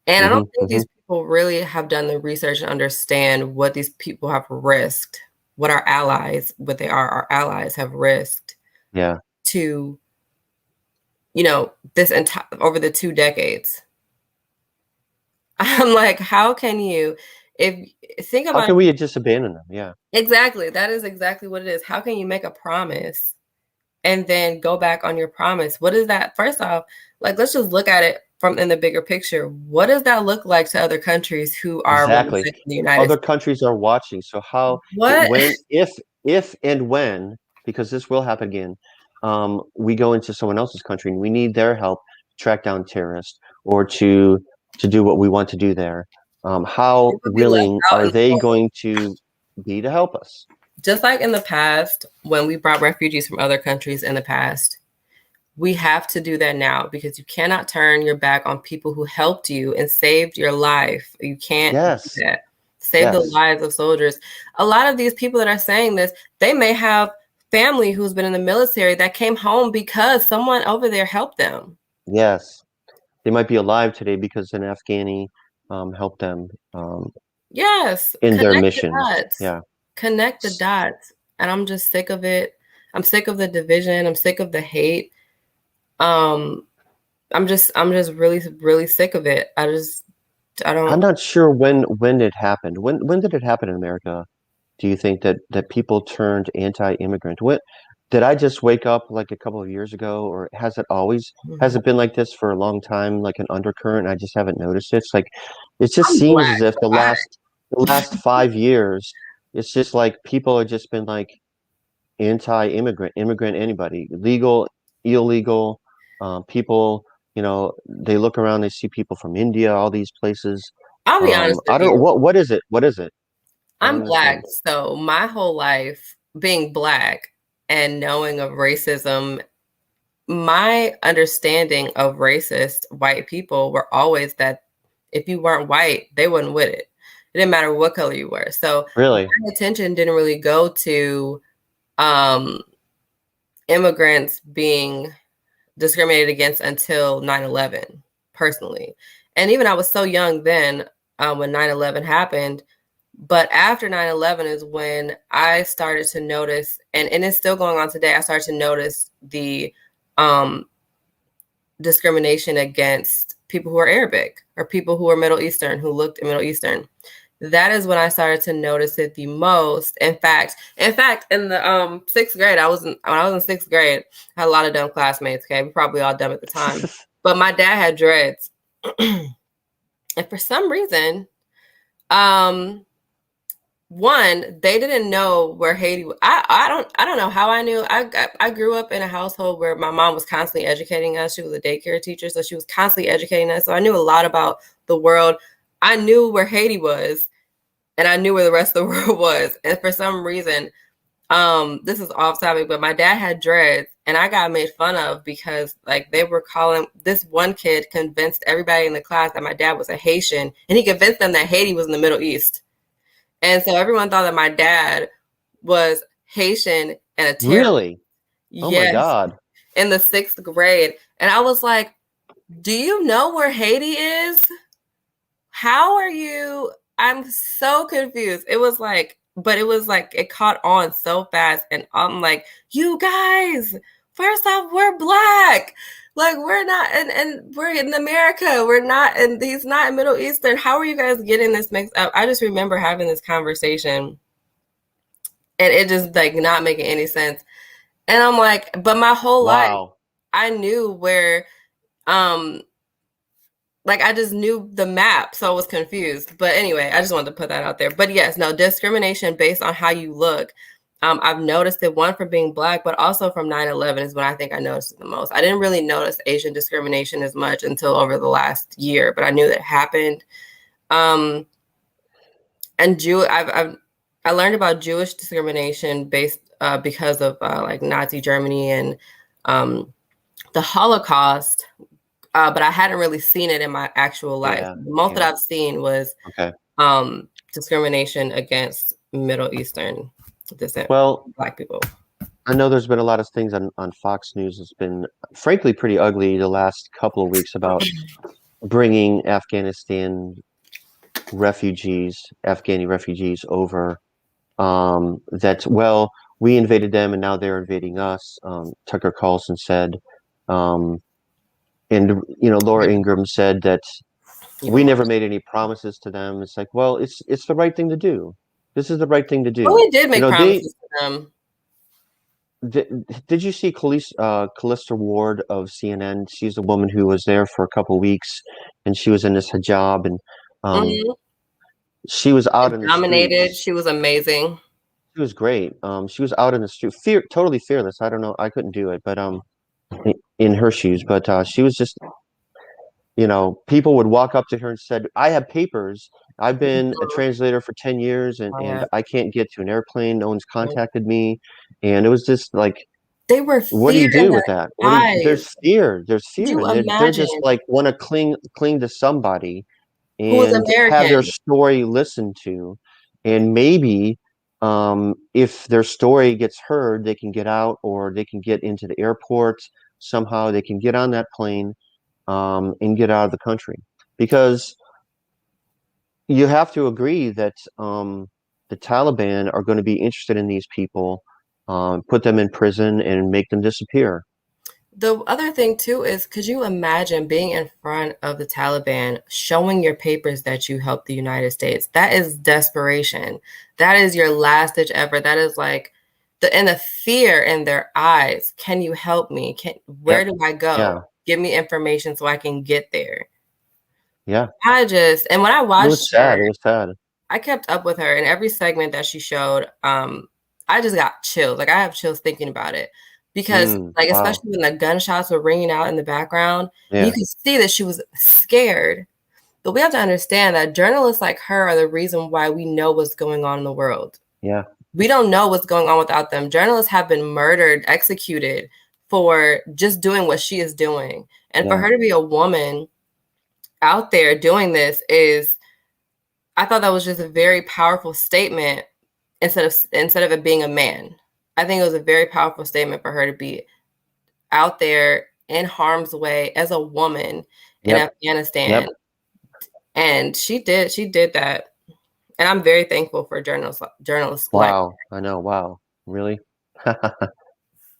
Speaker 2: And I
Speaker 1: Hmm.
Speaker 2: don't think
Speaker 1: Hmm.
Speaker 2: these people really have done the research and understand what these people have risked, what our allies, what they are, our allies have risked
Speaker 1: Yeah.
Speaker 2: to, this entire over the 2 decades. I'm like, how can you, if think
Speaker 1: How
Speaker 2: about
Speaker 1: can we just abandon them? Yeah.
Speaker 2: exactly, that is exactly what it is. How can you make a promise and then go back on your promise? What is that? First off, like let's just look at it from in the bigger picture. What does that look like to other countries who are
Speaker 1: Exactly.
Speaker 2: representing the United
Speaker 1: Other
Speaker 2: States?
Speaker 1: countries are watching. So
Speaker 2: What?
Speaker 1: if and when, because this will happen again, we go into someone else's country and we need their help to track down terrorists or to do what we want to do there.
Speaker 2: They
Speaker 1: How
Speaker 2: would be left
Speaker 1: willing
Speaker 2: out in
Speaker 1: are
Speaker 2: the
Speaker 1: they
Speaker 2: cold.
Speaker 1: going to be to help us?
Speaker 2: Just like in the past, when we brought refugees from other countries in the past, we have to do that now because you cannot turn your back on people who helped you and saved your life. You can't do
Speaker 1: Yes.
Speaker 2: that. Save the
Speaker 1: Yes.
Speaker 2: lives of soldiers. A lot of these people that are saying this, they may have family who's been in the military that came home because someone over there helped them.
Speaker 1: Yes. They might be alive today because an Afghani helped them
Speaker 2: Yes,
Speaker 1: in their
Speaker 2: connect the
Speaker 1: missions.
Speaker 2: dots.
Speaker 1: Yeah.
Speaker 2: Connect the dots. And I'm just sick of it. I'm sick of the division. I'm sick of the hate. Um, I'm just really, really sick of it. I
Speaker 1: I'm
Speaker 2: don't.
Speaker 1: not sure when it happened. When did it happen in America? Do you think that people turned anti-immigrant? What did I just wake up like a couple of years ago, or has it been like this for a long time, like an undercurrent, and I just haven't noticed it? It's like it just
Speaker 2: I'm
Speaker 1: seems
Speaker 2: black.
Speaker 1: as if
Speaker 2: So I
Speaker 1: the last 5 years, it's just like people have just been like anti-immigrant, immigrant, anybody, legal, illegal, people, they look around, they see people from India, all these places.
Speaker 2: I'll be honest with
Speaker 1: I don't know
Speaker 2: you.
Speaker 1: what is it? What is it? I don't
Speaker 2: I'm black.
Speaker 1: understand.
Speaker 2: So my whole life being black and knowing of racism, my understanding of racist white people were always that if you weren't white, they wasn't with it. It didn't matter what color you were. So
Speaker 1: Really?
Speaker 2: my attention didn't really go to um, immigrants being discriminated against until 9/11, personally. And even I was so young then when 9/11 happened. But after 9/11 is when I started to notice, and it's still going on today, I started to notice the um, discrimination against people who are Arabic or people who are Middle Eastern, who looked Middle Eastern. That is when I started to notice it the most. In fact, in the sixth grade, when I was in sixth grade, I had a lot of dumb classmates. Okay, we probably all dumb at the time, but my dad had dreads, and for some reason, um, one, they didn't know where Haiti was. I don't know how I knew. I grew up in a household where my mom was constantly educating us. She was a daycare teacher, so she was constantly educating us. So I knew a lot about the world. I knew where Haiti was, and I knew where the rest of the world was. And for some reason, this is off topic, but my dad had dreads, and I got made fun of because like they were calling this one kid convinced everybody in the class that my dad was a Haitian, and he convinced them that Haiti was in the Middle East. And so everyone thought that my dad was Haitian and a terrorist.
Speaker 1: Really? Oh my
Speaker 2: Yes,
Speaker 1: God.
Speaker 2: in the sixth grade. And I was like, do you know where Haiti is? How are you? I'm so confused. It was like it caught on so fast. And I'm like, you guys, first off, we're black. Like we're not, and we're in America. We're not, and he's not Middle Eastern. How are you guys getting this mixed up? I just remember having this conversation and it just like not making any sense. And I'm like, but my whole life
Speaker 1: Wow.
Speaker 2: I knew where um like I just knew the map, so I was confused. But anyway, I just wanted to put that out there. But yes, no, discrimination based on how you look. I've noticed it, one, from being Black, but also from 9/11 is when I think I noticed it the most. I didn't really notice Asian discrimination as much until over the last year, but I knew that it happened. Um, and I learned about Jewish discrimination based because of like Nazi Germany and um, the Holocaust, but I hadn't really seen it in my actual life.
Speaker 1: Yeah.
Speaker 2: The most that
Speaker 1: Yeah.
Speaker 2: I've seen was
Speaker 1: Okay.
Speaker 2: discrimination against Middle Eastern descent
Speaker 1: Well,
Speaker 2: Black people.
Speaker 1: I know there's been a lot of things on Fox News that's been frankly pretty ugly the last couple of weeks about bringing Afghani refugees over. That, well, we invaded them and now they're invading us. Tucker Carlson said, um, and Laura Ingraham said that
Speaker 2: Even
Speaker 1: we
Speaker 2: more.
Speaker 1: never made any promises to them. It's like, well, it's the right thing to do. This is the right thing to
Speaker 2: Well,
Speaker 1: do.
Speaker 2: we did
Speaker 1: You
Speaker 2: make
Speaker 1: know, they
Speaker 2: promises to them.
Speaker 1: did you see Callista Ward of CNN? She's the woman who was there for a couple of weeks, and she was in this hijab, and um,
Speaker 2: Mm-hmm.
Speaker 1: she was out in the
Speaker 2: Dominated.
Speaker 1: streets.
Speaker 2: She was amazing.
Speaker 1: She was great. She was out in the street, totally fearless. I don't know, I couldn't do it, but in her shoes. But she was just, people would walk up to her and said, "I have papers. I've been a translator for 10 years, and
Speaker 2: Oh, yeah.
Speaker 1: I can't get to an airplane. No one's contacted me," and it was just like,
Speaker 2: They were
Speaker 1: what do
Speaker 2: fear
Speaker 1: you
Speaker 2: in
Speaker 1: do with
Speaker 2: their
Speaker 1: that?
Speaker 2: eyes.
Speaker 1: There's
Speaker 2: Could
Speaker 1: fear,
Speaker 2: you
Speaker 1: and they're just
Speaker 2: imagine
Speaker 1: like want to cling to somebody
Speaker 2: who was
Speaker 1: and have their
Speaker 2: American?
Speaker 1: story listened to, and maybe if their story gets heard, they can get out, or they can get into the airport somehow. They can get on that plane and get out of the country, because you have to agree that the Taliban are going to be interested in these people, put them in prison and make them disappear.
Speaker 2: The other thing too is, could you imagine being in front of the Taliban, showing your papers that you helped the United States? That is desperation. That is your last ditch effort. That is like the fear in their eyes. Can you help me? Where
Speaker 1: Yep.
Speaker 2: do I go?
Speaker 1: Yeah.
Speaker 2: Give me information so I can get there.
Speaker 1: Yeah.
Speaker 2: And when I
Speaker 1: It was
Speaker 2: watched her,
Speaker 1: sad. It was sad.
Speaker 2: I kept up with her in every segment that she showed. I just got chills. Like, I have chills thinking about it because, like,
Speaker 1: Wow.
Speaker 2: especially when the gunshots were ringing out in the background, you
Speaker 1: Yeah.
Speaker 2: could see that she was scared. But we have to understand that journalists like her are the reason why we know what's going on in the world.
Speaker 1: Yeah.
Speaker 2: We don't know what's going on without them. Journalists have been murdered, executed for just doing what she is doing. And for
Speaker 1: Yeah.
Speaker 2: her to be a woman out there doing this is, I thought that was just a very powerful statement instead of it being a man. I think it was a very powerful statement for her to be out there in harm's way as a woman in
Speaker 1: Yep.
Speaker 2: Afghanistan.
Speaker 1: Yep.
Speaker 2: And she did that. And I'm very thankful for journalists like,
Speaker 1: Wow. I know. Wow. Really?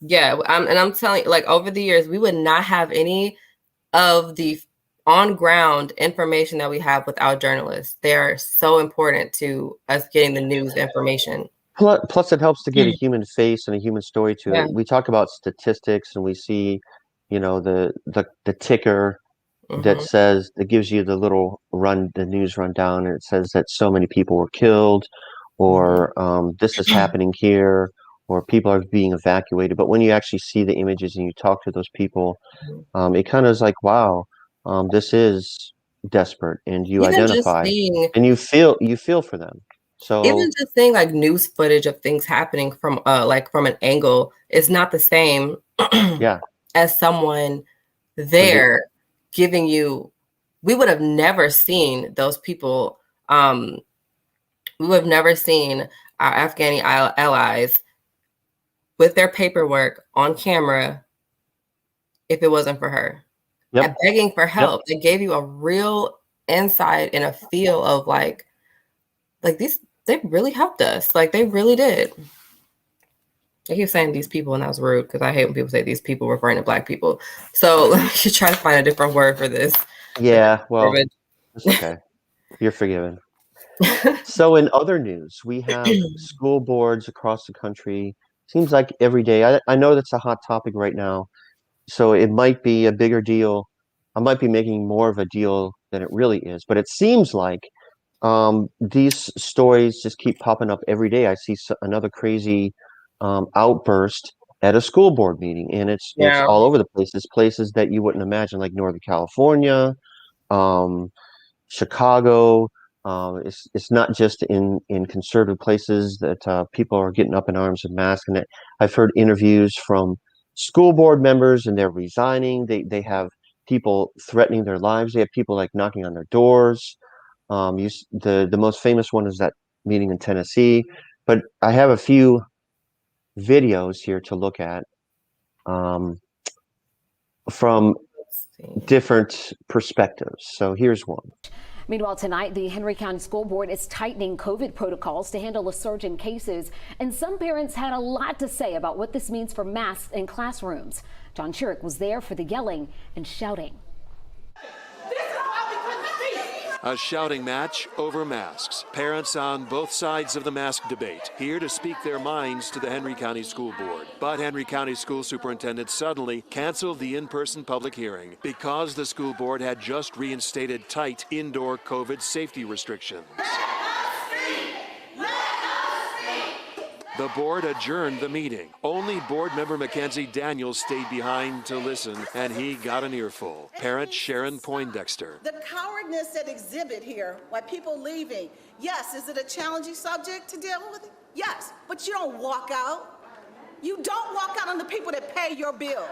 Speaker 2: yeah, I'm telling you, like, over the years, we would not have any of the on ground information that we have without journalists. They are so important to us getting the news information.
Speaker 1: Plus, it helps to get a human face and a human story to
Speaker 2: Yeah.
Speaker 1: it. We talk about statistics, and we see, the ticker
Speaker 2: Hmm.
Speaker 1: that gives you the news rundown, and it says that so many people were killed,
Speaker 2: Hmm.
Speaker 1: or this is happening here, or people are being evacuated. But when you actually see the images and you talk to those people, it kind of is like, wow, this is desperate, and you
Speaker 2: Even just
Speaker 1: identify
Speaker 2: seeing
Speaker 1: and you feel for them.
Speaker 2: even
Speaker 1: So
Speaker 2: just seeing like news footage of things happening from like from an angle is not the same
Speaker 1: yeah,
Speaker 2: as someone
Speaker 1: when you
Speaker 2: there giving you, we would have never seen those people. We would have never seen our Afghani allies with their paperwork on camera if it wasn't for her. And
Speaker 1: yep,
Speaker 2: begging for
Speaker 1: yep,
Speaker 2: help. They gave you a real insight and a feel of like these, they really helped us. Like, they really did. I keep saying these people, and that was rude because I hate when people say these people referring to Black people. So let me try to find a different word for this.
Speaker 1: yeah. Well,
Speaker 2: Verbiage.
Speaker 1: it's okay. You're forgiven. So in other news, we have school boards across the country seems like every day. I know that's a hot topic right now, so it might be a bigger deal. I might be making more of a deal than it really is, but it seems like these stories just keep popping up every day. I see another crazy outburst at a school board meeting, and it's
Speaker 2: Yeah.
Speaker 1: all over the place. It's places that you wouldn't imagine, like Northern California, um, Chicago. It's not just in conservative places that people are getting up in arms and masking it. I've heard interviews from school board members, and they're resigning. They have people threatening their lives. They have people like knocking on their doors. The most famous one is that meeting in Tennessee, but I have a few videos here to look at um, from
Speaker 2: Let's see.
Speaker 1: different perspectives. So here's one.
Speaker 3: Meanwhile, tonight, the Henry County School Board is tightening COVID protocols to handle a surge in cases. And some parents had a lot to say about what this means for masks in classrooms. John Chiric was there for the yelling and shouting.
Speaker 4: A shouting match over masks. Parents on both sides of the mask debate, here to speak their minds to the Henry County School Board. But Henry County School Superintendent suddenly canceled the in-person public hearing because the school board had just reinstated tight indoor COVID safety restrictions. The board adjourned the meeting. Only board member Mackenzie Daniels stayed behind to listen, and he got an earful. Parent Sharon Poindexter.
Speaker 5: The cowardness that exhibit here, why people leaving, yes, is it a challenging subject to deal with? Yes, but you don't walk out. You don't walk out on the people that pay your bills.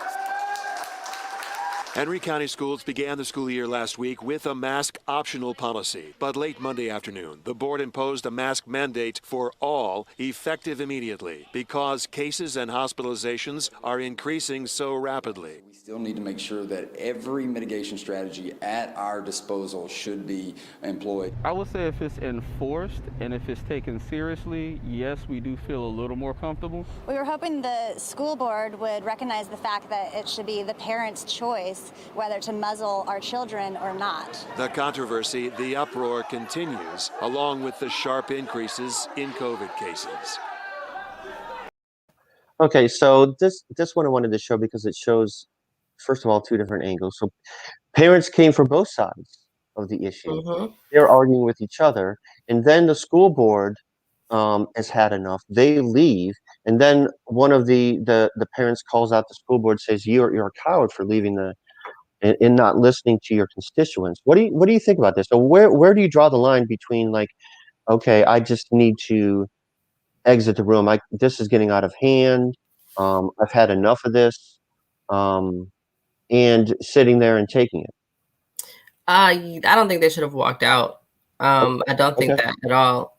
Speaker 4: Henry County Schools began the school year last week with a mask optional policy. But late Monday afternoon, the board imposed a mask mandate for all, effective immediately, because cases and hospitalizations are increasing so rapidly.
Speaker 6: We still need to make sure that every mitigation strategy at our disposal should be employed.
Speaker 7: I would say if it's enforced and if it's taken seriously, yes, we do feel a little more comfortable.
Speaker 8: We were hoping the school board would recognize the fact that it should be the parents' choice whether to muzzle our children or not.
Speaker 4: The controversy, the uproar continues, along with the sharp increases in COVID cases.
Speaker 1: Okay, so this one I wanted to show because it shows, first of all, two different angles. So parents came from both sides of the issue.
Speaker 2: Mm-hmm.
Speaker 1: They're arguing with each other, and then the school board has had enough. They leave, and then one of the parents calls out the school board, says, "You're a coward for leaving the and not listening to your constituents." What do you think about this? So where do you draw the line between, like, okay, I just need to exit the room. This is getting out of hand. I've had enough of this, and sitting there and taking it.
Speaker 2: I don't think they should have walked out. I don't think
Speaker 1: Okay.
Speaker 2: that at all.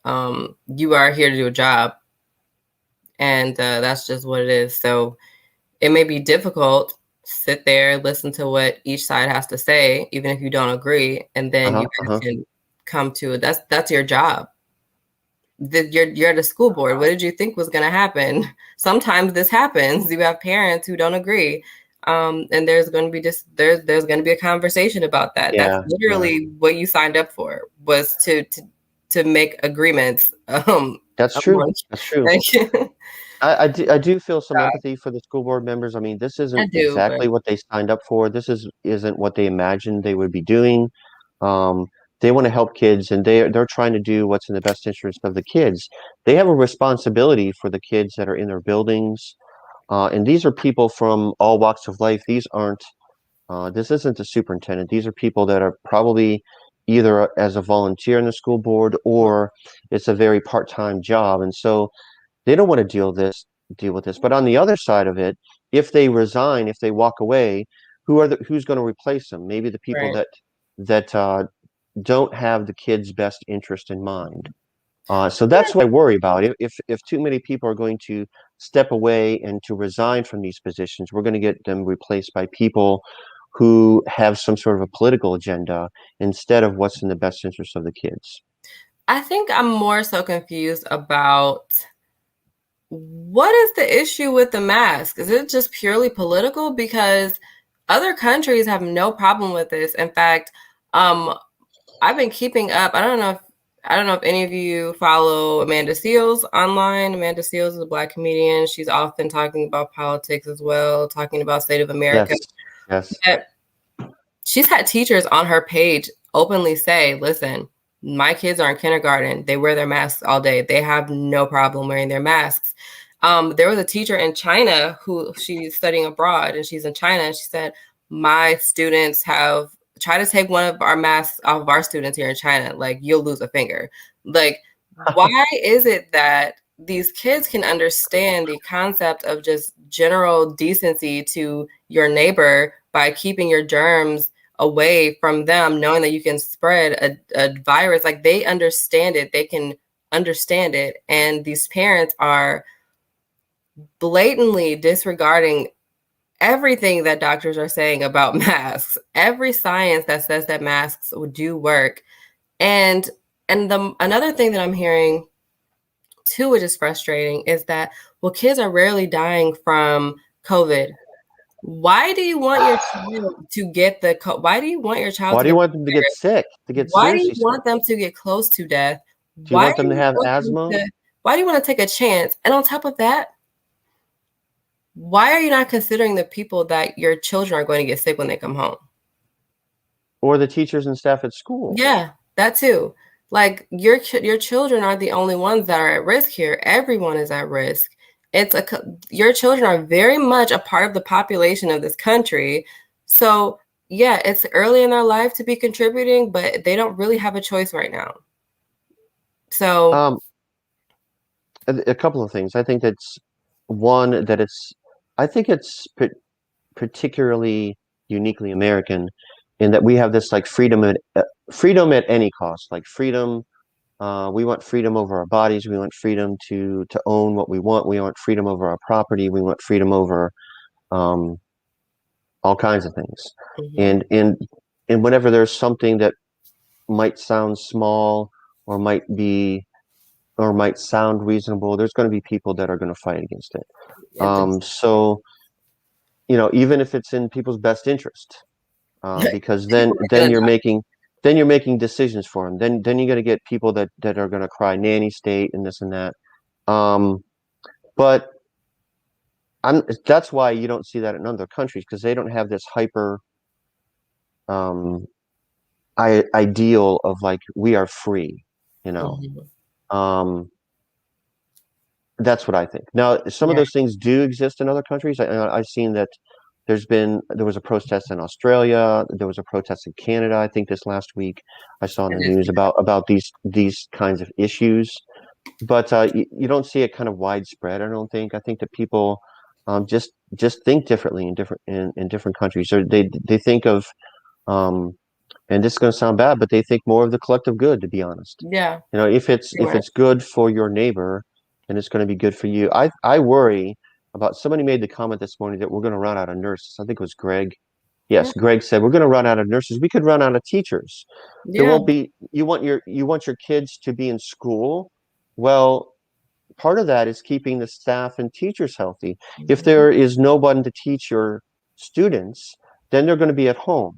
Speaker 2: You are here to do a job, and that's just what it is. So it may be difficult. Sit there, listen to what each side has to say, even if you don't agree, and then you guys can come to it. That's your job. You're at a school board. What did you think was going to happen? Sometimes this happens. You have parents who don't agree, and there's going to be there's going to be a conversation about that.
Speaker 1: Yeah,
Speaker 2: That's literally what you signed up for, was to make agreements.
Speaker 1: That's true. That's true. I do feel some
Speaker 2: God.
Speaker 1: empathy for the school board members. I mean, this
Speaker 2: I
Speaker 1: isn't
Speaker 2: do,
Speaker 1: exactly
Speaker 2: but
Speaker 1: what they signed up for. This isn't what they imagined they would be doing. They want to help kids, and they're trying to do what's in the best interest of the kids. They have a responsibility for the kids that are in their buildings, and these are people from all walks of life. These aren't. This isn't the superintendent. These are people that are probably either as a volunteer in the school board, or it's a very part-time job, and so they don't want to deal with this. But on the other side of it, if they resign, if they walk away, who's going to replace them? Maybe the people
Speaker 2: right.
Speaker 1: that don't have the kids' best interest in mind. So that's what I worry about. If too many people are going to step away and to resign from these positions, we're going to get them replaced by people who have some sort of a political agenda instead of what's in the best interest of the kids.
Speaker 2: I think I'm more so confused about what is the issue with the mask. Is it just purely political? Because other countries have no problem with this. In fact, I've been keeping up. I don't know I don't know if any of you follow Amanda Seales online. Amanda Seales is a Black comedian. She's often talking about politics as well, talking about state of America.
Speaker 1: Yes.
Speaker 2: But she's had teachers on her page openly say, listen, my kids are in kindergarten. They wear their masks all day. They have no problem wearing their masks. There was a teacher in China who she's studying abroad, and she's in China. And she said, my students have tried to take one of our masks off of our students here in China. Like, you'll lose a finger. Like, why is it that these kids can understand the concept of just general decency to your neighbor by keeping your germs away from them, knowing that you can spread a virus? Like, they understand it. They can understand it. And these parents are blatantly disregarding everything that doctors are saying about masks, every science that says that masks do work. And another thing that I'm hearing too, which is frustrating, is that, well, kids are rarely dying from COVID. Why do you want your child to get why do you want your child
Speaker 1: Why
Speaker 2: to
Speaker 1: do you
Speaker 2: get
Speaker 1: want them to get sick, to get
Speaker 2: why do you
Speaker 1: seriously sick?
Speaker 2: want them to get close to death?
Speaker 1: Do you want them to have asthma?
Speaker 2: Why do you want to take a chance? And on top of that, why are you not considering the people that your children are going to get sick when they come home?
Speaker 1: Or the teachers and staff at school?
Speaker 2: Yeah, that too. Like, your children are the only ones that are at risk here. Everyone is at risk. Your children are very much a part of the population of this country. So yeah, it's early in their life to be contributing, but they don't really have a choice right now. So
Speaker 1: a couple of things. I think that's one, that I think it's particularly uniquely American in that we have this like freedom at any cost, like freedom. We want freedom over our bodies. We want freedom to own what we want. We want freedom over our property. We want freedom over all kinds of things.
Speaker 2: Mhm.
Speaker 1: And whenever there's something that might sound small or might sound reasonable, there's going to be people that are going to fight against it. So, even if it's in people's best interest, because then you're making decisions for them. Then you're going to get people that are going to cry nanny state and this and that. But that's why you don't see that in other countries, because they don't have this hyper ideal of like, we are free,
Speaker 2: Mhm.
Speaker 1: That's what I think. Now, some of those things do exist in other countries. I've seen that there was a protest in Australia. There was a protest in Canada, I think this last week. I saw in the news about these kinds of issues, but you don't see it kind of widespread. I don't think. I think that people just think differently in different countries. Or they think of, and this is going to sound bad, but they think more of the collective good, to be honest.
Speaker 2: Yeah.
Speaker 1: If it's good for your neighbor, then it's going to be good for you. I worry about, somebody made the comment this morning that we're going to run out of nurses. I think it was Greg. Yes, Greg said we're going to run out of nurses. We could run out of teachers. There won't be. You want your kids to be in school. Well, part of that is keeping the staff and teachers healthy. If there is no one to teach your students, then they're going to be at home.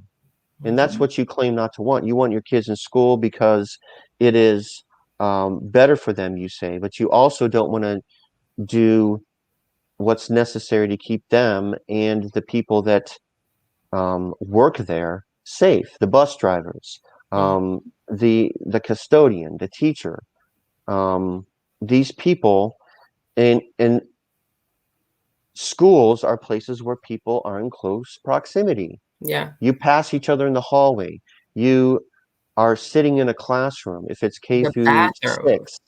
Speaker 1: And that's what you claim not to want. You want your kids in school because it is better for them, you say, but you also don't want to do what's necessary to keep them and the people that work there safe. The bus drivers, the custodian, the teacher, these people. And schools are places where people are in close proximity.
Speaker 2: Yeah.
Speaker 1: You pass each other in the hallway. You are sitting in a classroom. If it's K through 6,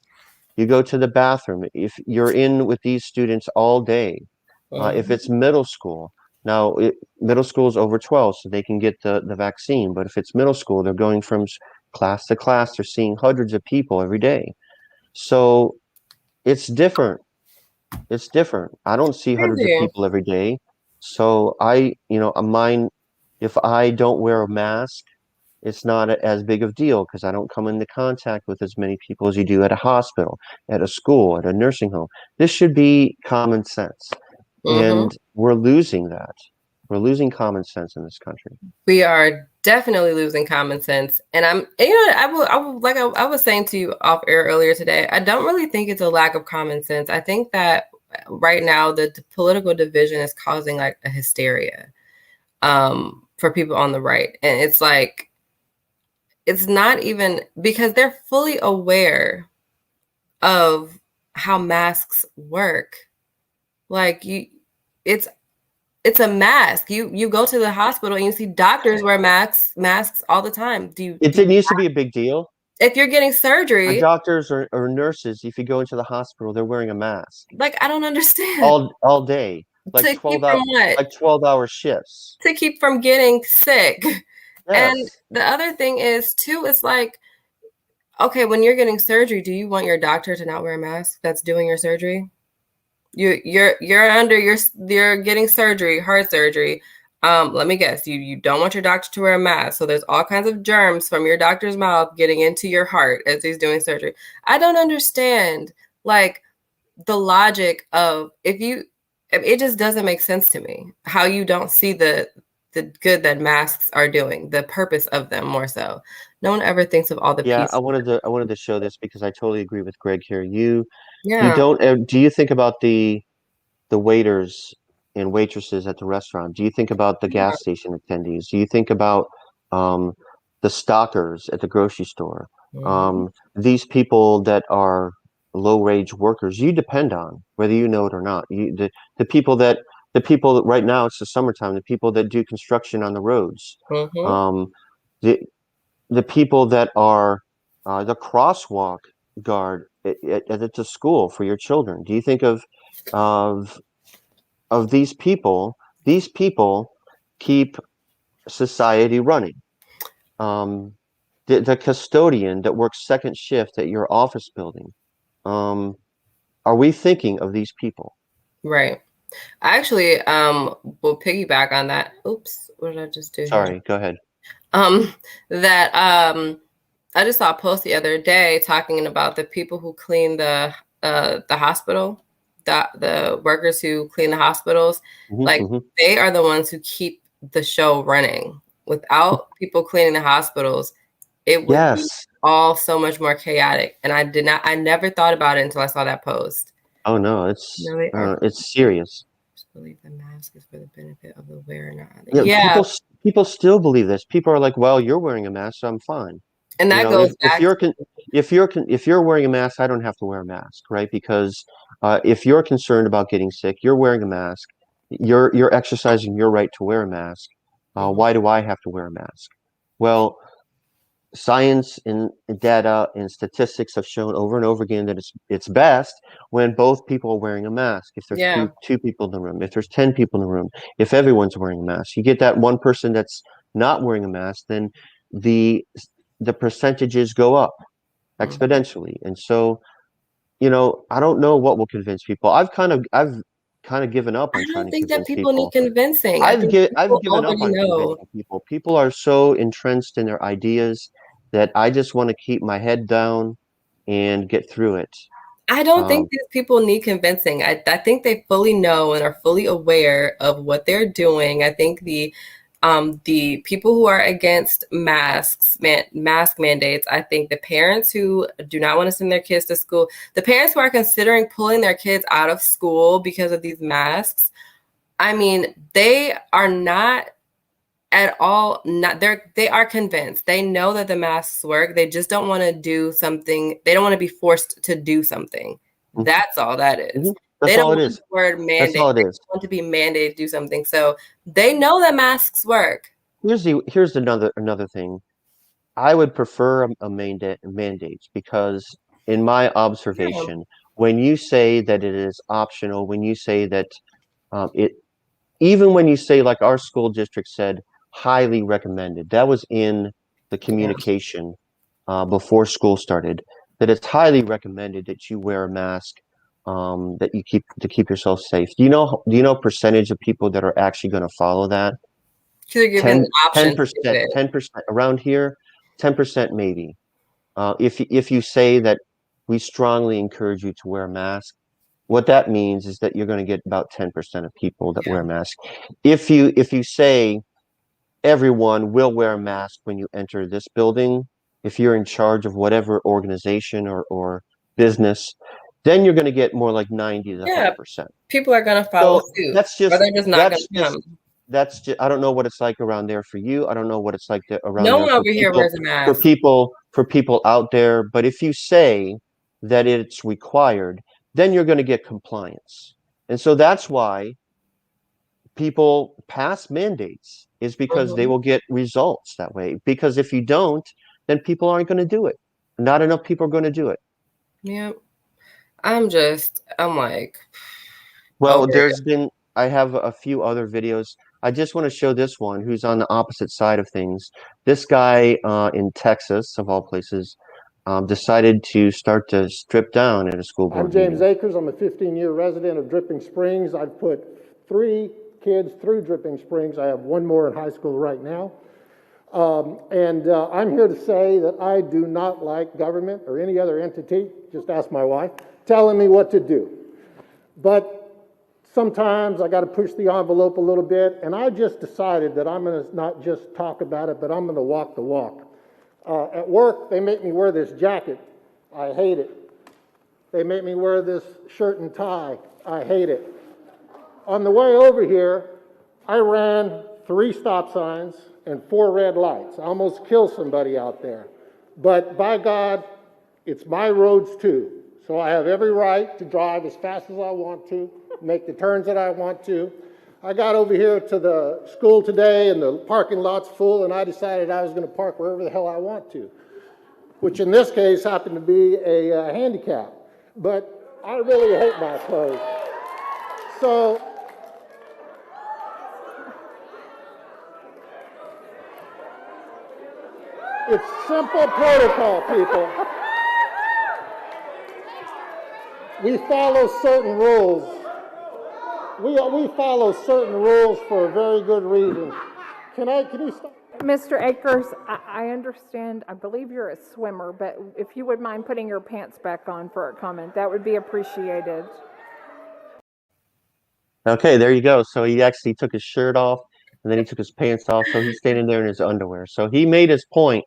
Speaker 1: you go to the bathroom. If you're in with these students all day, if it's middle school, now middle school is over 12, so they can get the vaccine. But if it's middle school, they're going from class to class. They're seeing hundreds of people every day. So it's different. It's different. I don't see hundreds of people every day. So mine, if I don't wear a mask, it's not as big of a deal because I don't come into contact with as many people as you do at a hospital, at a school, at a nursing home. This should be common sense. And we're losing that. We're losing common sense in this country.
Speaker 2: We are definitely losing common sense. And I was saying to you off air earlier today, I don't really think it's a lack of common sense. I think that right now the political division is causing like a hysteria for people on the right. And it's like, it's not even because they're fully aware of how masks work. Like it's a mask. You go to the hospital and you see doctors wear masks all the time.
Speaker 1: It didn't used to be a big deal.
Speaker 2: If you're getting surgery,
Speaker 1: doctors or nurses, if you go into the hospital, they're wearing a mask
Speaker 2: like I don't understand.
Speaker 1: all day, like
Speaker 2: To keep
Speaker 1: 12 hour,
Speaker 2: from what?
Speaker 1: like 12-hour shifts.
Speaker 2: To keep from getting sick. And
Speaker 1: Yes.
Speaker 2: the other thing is too, it's like, okay, when you're getting surgery, do you want your doctor to not wear a mask that's doing your surgery? You're getting surgery, heart surgery. Let me guess, you don't want your doctor to wear a mask. So there's all kinds of germs from your doctor's mouth getting into your heart as he's doing surgery. I don't understand like the logic of it just doesn't make sense to me how you don't see the good that masks are doing, the purpose of them more so. No one ever thinks of all the pieces.
Speaker 1: I wanted to show this because I totally agree with Greg here. You
Speaker 2: Yeah.
Speaker 1: don't do you think about the waiters and waitresses at the restaurant? Do you think about the gas station attendees? Do you think about the stockers at the grocery store? These people that are low-wage workers you depend on, whether you know it or not. The people that right now, it's the summertime, the people that do construction on the roads, the people that are the crosswalk guard at the school for your children. Do you think of these people? These people keep society running. The custodian that works second shift at your office building. Are we thinking of these people?
Speaker 2: Right. I actually will piggyback on that. Oops, what did I just do?
Speaker 1: Sorry,
Speaker 2: here?
Speaker 1: Go ahead.
Speaker 2: I just saw a post the other day talking about the people who clean the hospital, the workers who clean the hospitals. They are the ones who keep the show running. Without people cleaning the hospitals, it would be all so much more chaotic. And I never thought about it until I saw that post.
Speaker 1: Oh no, it's serious.
Speaker 2: Believe the mask is for the benefit of the wearer.
Speaker 1: People still believe this. People are like, well, you're wearing a mask, so I'm fine.
Speaker 2: And that goes back
Speaker 1: if you're wearing a mask, I don't have to wear a mask, right? Because if you're concerned about getting sick, you're wearing a mask. You're exercising your right to wear a mask. Why do I have to wear a mask? Well, science and data and statistics have shown over and over again that it's best when both people are wearing a mask. If there's two people in the room, if there's 10 people in the room, if everyone's wearing a mask, you get that one person that's not wearing a mask, then the percentages go up exponentially. And so, I don't know what will convince people. I've kind of given up on trying to convince people. I don't think that people
Speaker 2: need convincing.
Speaker 1: I've given up on convincing people. People are so entrenched in their ideas that I just want to keep my head down and get through it.
Speaker 2: I don't think these people need convincing. I think they fully know and are fully aware of what they're doing. I think the people who are against mask mandates, I think the parents who do not want to send their kids to school, the parents who are considering pulling their kids out of school because of these masks, I mean, they are not at all, they are convinced. They know that the masks work. They just don't want to do something. They don't want to be forced to do something. That's all that is. They don't want the word mandate. They want to be mandated to do something. So they know that masks work.
Speaker 1: Here's another thing. I would prefer a mandate because, in my observation, when you say that it is optional, when you say that even when you say, like our school district said, highly recommended, that was in the communication before school started, that it's highly recommended that you wear a mask. That you keep yourself safe. Do you know percentage of people that are actually going to follow that? 10%, 10% around here, 10% maybe. If you say that we strongly encourage you to wear a mask, what that means is that you're going to get about 10% of people that wear a mask. If you say everyone will wear a mask when you enter this building, if you're in charge of whatever organization or business, then you're going to get more like 90 to 100%.
Speaker 2: People are going to follow
Speaker 1: So
Speaker 2: suit,
Speaker 1: that's
Speaker 2: or
Speaker 1: just
Speaker 2: they're just not going to come.
Speaker 1: that's just, I don't know what it's like around there for you. I don't know what it's like around
Speaker 2: No
Speaker 1: there
Speaker 2: one
Speaker 1: for
Speaker 2: over here
Speaker 1: people,
Speaker 2: wears a mask.
Speaker 1: for people out there. But if you say that it's required, then you're going to get compliance. And so that's why people pass mandates, is because they will get results that way. Because if you don't, then people aren't going to do it. Not enough people are going to do it.
Speaker 2: Yeah. I'm like,
Speaker 1: Well, I have a few other videos. I just want to show this one who's on the opposite side of things. This guy in Texas, of all places, decided to start to strip down at a school board
Speaker 9: I'm James
Speaker 1: meeting.
Speaker 9: Akers. I'm a 15-year resident of Dripping Springs. I've put 3 kids through Dripping Springs. I have 1 more in high school right now. I'm here to say that I do not like government or any other entity, just ask my wife, telling me what to do. But sometimes I got to push the envelope a little bit, and I just decided that I'm going to not just talk about it, but I'm going to walk the walk. At work, they make me wear this jacket. I hate it. They make me wear this shirt and tie. I hate it. On the way over here, I ran 3 stop signs and 4 red lights. I almost killed somebody out there. But by God, it's my roads too. So I have every right to drive as fast as I want to, make the turns that I want to. I got over here to the school today and the parking lot's full, and I decided I was going to park wherever the hell I want to, which in this case happened to be a handicap. But I really hate my clothes. So it's simple protocol, people. We follow certain rules. We follow certain rules for a very good reason. Can you stop?
Speaker 10: Mr. Akers, I understand. I believe you're a swimmer, but if you would mind putting your pants back on for a comment, that would be appreciated.
Speaker 1: Okay, there you go. So he actually took his shirt off and then he took his pants off. So he's standing there in his underwear. So he made his point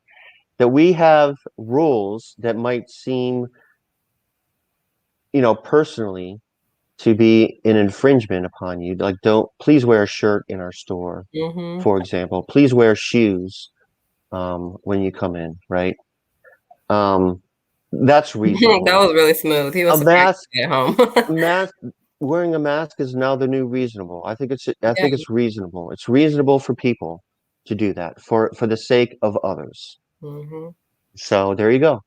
Speaker 1: that we have rules that might seem, personally to be an infringement upon you. Like, please wear a shirt in our store, for example. Please wear shoes when you come in, right? That's reasonable.
Speaker 2: That was really smooth. He was at home.
Speaker 1: Wearing a mask is now the new reasonable. I think it's reasonable. It's reasonable for people to do that for the sake of others. So there you go.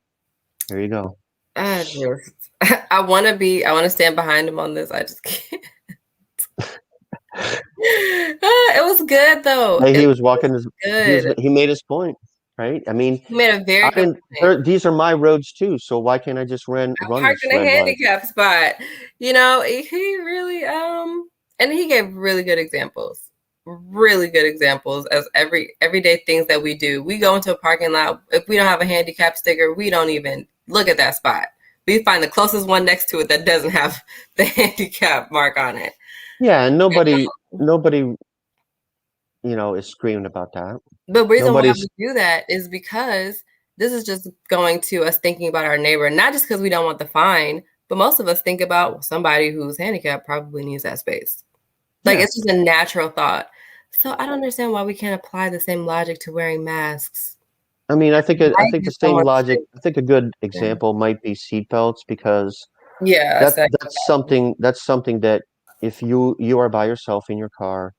Speaker 1: There you go.
Speaker 2: I want to stand behind him on this. I just can't. It was good though.
Speaker 1: He was walking he made his point, right? I mean,
Speaker 2: he made a very good point.
Speaker 1: These are my roads too, so why can't I just run
Speaker 2: parked in a handicap spot? He really and he gave really good examples as everyday things that we do. We go into a parking lot. If we don't have a handicap sticker, we don't even look at that spot. We find the closest one next to it that doesn't have the handicap mark on it.
Speaker 1: Yeah, and nobody is screaming about that.
Speaker 2: The reason why we do that is because this is just going to us thinking about our neighbor, not just because we don't want the fine, but most of us think about somebody who's handicapped probably needs that space. Like, it's just a natural thought. So I don't understand why we can't apply the same logic to wearing masks.
Speaker 1: I mean, I think the same logic. I think a good example might be seatbelts, because that's something that if you are by yourself in your car,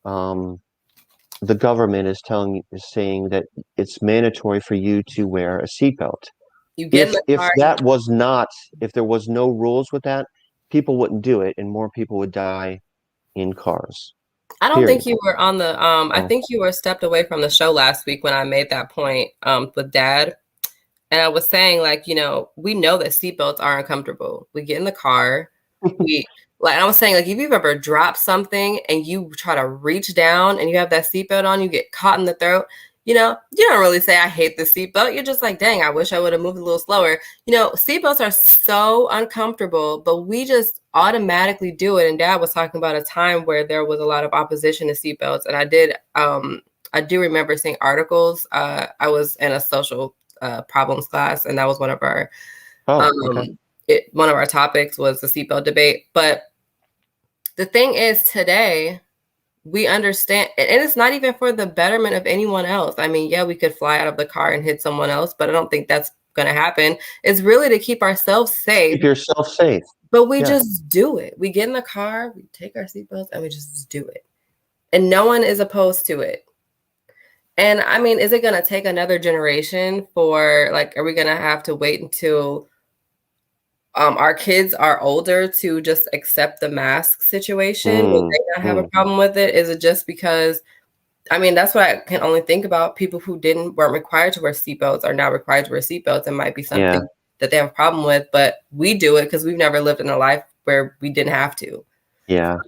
Speaker 1: the government is saying that it's mandatory for you to wear a seatbelt. If there was no rules with that, people wouldn't do it, and more people would die in cars.
Speaker 2: I don't think you were on the I think you were stepped away from the show last week when I made that point with Dad. And I was saying, like, we know that seatbelts are uncomfortable. We get in the car, I was saying, like, if you've ever dropped something and you try to reach down and you have that seatbelt on, you get caught in the throat. you don't really say, I hate the seatbelt. You're just like, dang, I wish I would have moved a little slower. Seatbelts are so uncomfortable, but we just automatically do it. And Dad was talking about a time where there was a lot of opposition to seatbelts. And I do remember seeing articles. I was in a social problems class, and that was one of our one of our topics was the seatbelt debate. But the thing is, today we understand, and it's not even for the betterment of anyone else. I mean, yeah, we could fly out of the car and hit someone else, but I don't think that's going to happen. It's really to keep ourselves safe.
Speaker 1: Keep yourself safe.
Speaker 2: But we just do it. We get in the car, we take our seatbelts, and we just do it. And no one is opposed to it. And I mean, is it going to take another generation for, like, are we going to have to wait until our kids are older to just accept the mask situation? Will they not have a problem with it? Is it just because, I mean, that's what I can only think about. People who weren't required to wear seatbelts are now required to wear seatbelts. It might be something that they have a problem with, but we do it because we've never lived in a life where we didn't have to.
Speaker 1: Yeah.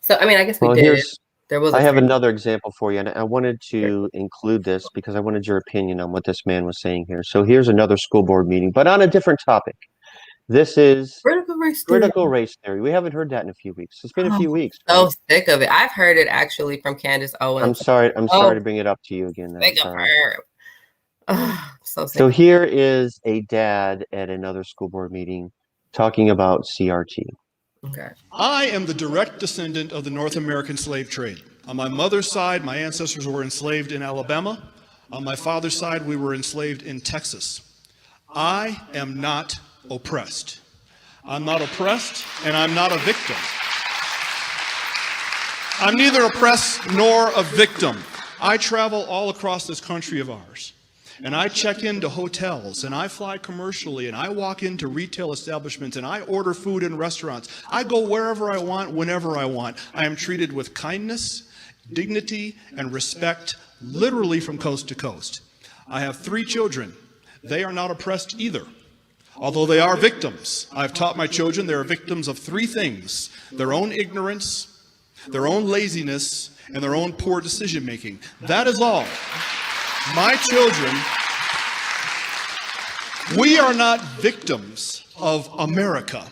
Speaker 2: So, I mean, I guess we did.
Speaker 1: I have another example for you, and I wanted to include this because I wanted your opinion on what this man was saying here. So here's another school board meeting, but on a different topic. This is critical race theory. We haven't heard that in a few weeks. It's been a few weeks. Right?
Speaker 2: So sick of it. I've heard it actually from Candace Owens.
Speaker 1: I'm sorry to bring it up to you again.
Speaker 2: Sick of her. So sick.
Speaker 1: So here is a dad at another school board meeting talking about CRT.
Speaker 2: Okay.
Speaker 11: I am the direct descendant of the North American slave trade. On my mother's side, my ancestors were enslaved in Alabama. On my father's side, we were enslaved in Texas. I am not oppressed. I'm not oppressed, and I'm not a victim. I'm neither oppressed nor a victim. I travel all across this country of ours. And I check into hotels, and I fly commercially, and I walk into retail establishments, and I order food in restaurants. I go wherever I want, whenever I want. I am treated with kindness, dignity, and respect, literally from coast to coast. I have 3 children. They are not oppressed either, although they are victims. I've taught my children they are victims of 3 things: their own ignorance, their own laziness, and their own poor decision making. That is all. My children, we are not victims of America.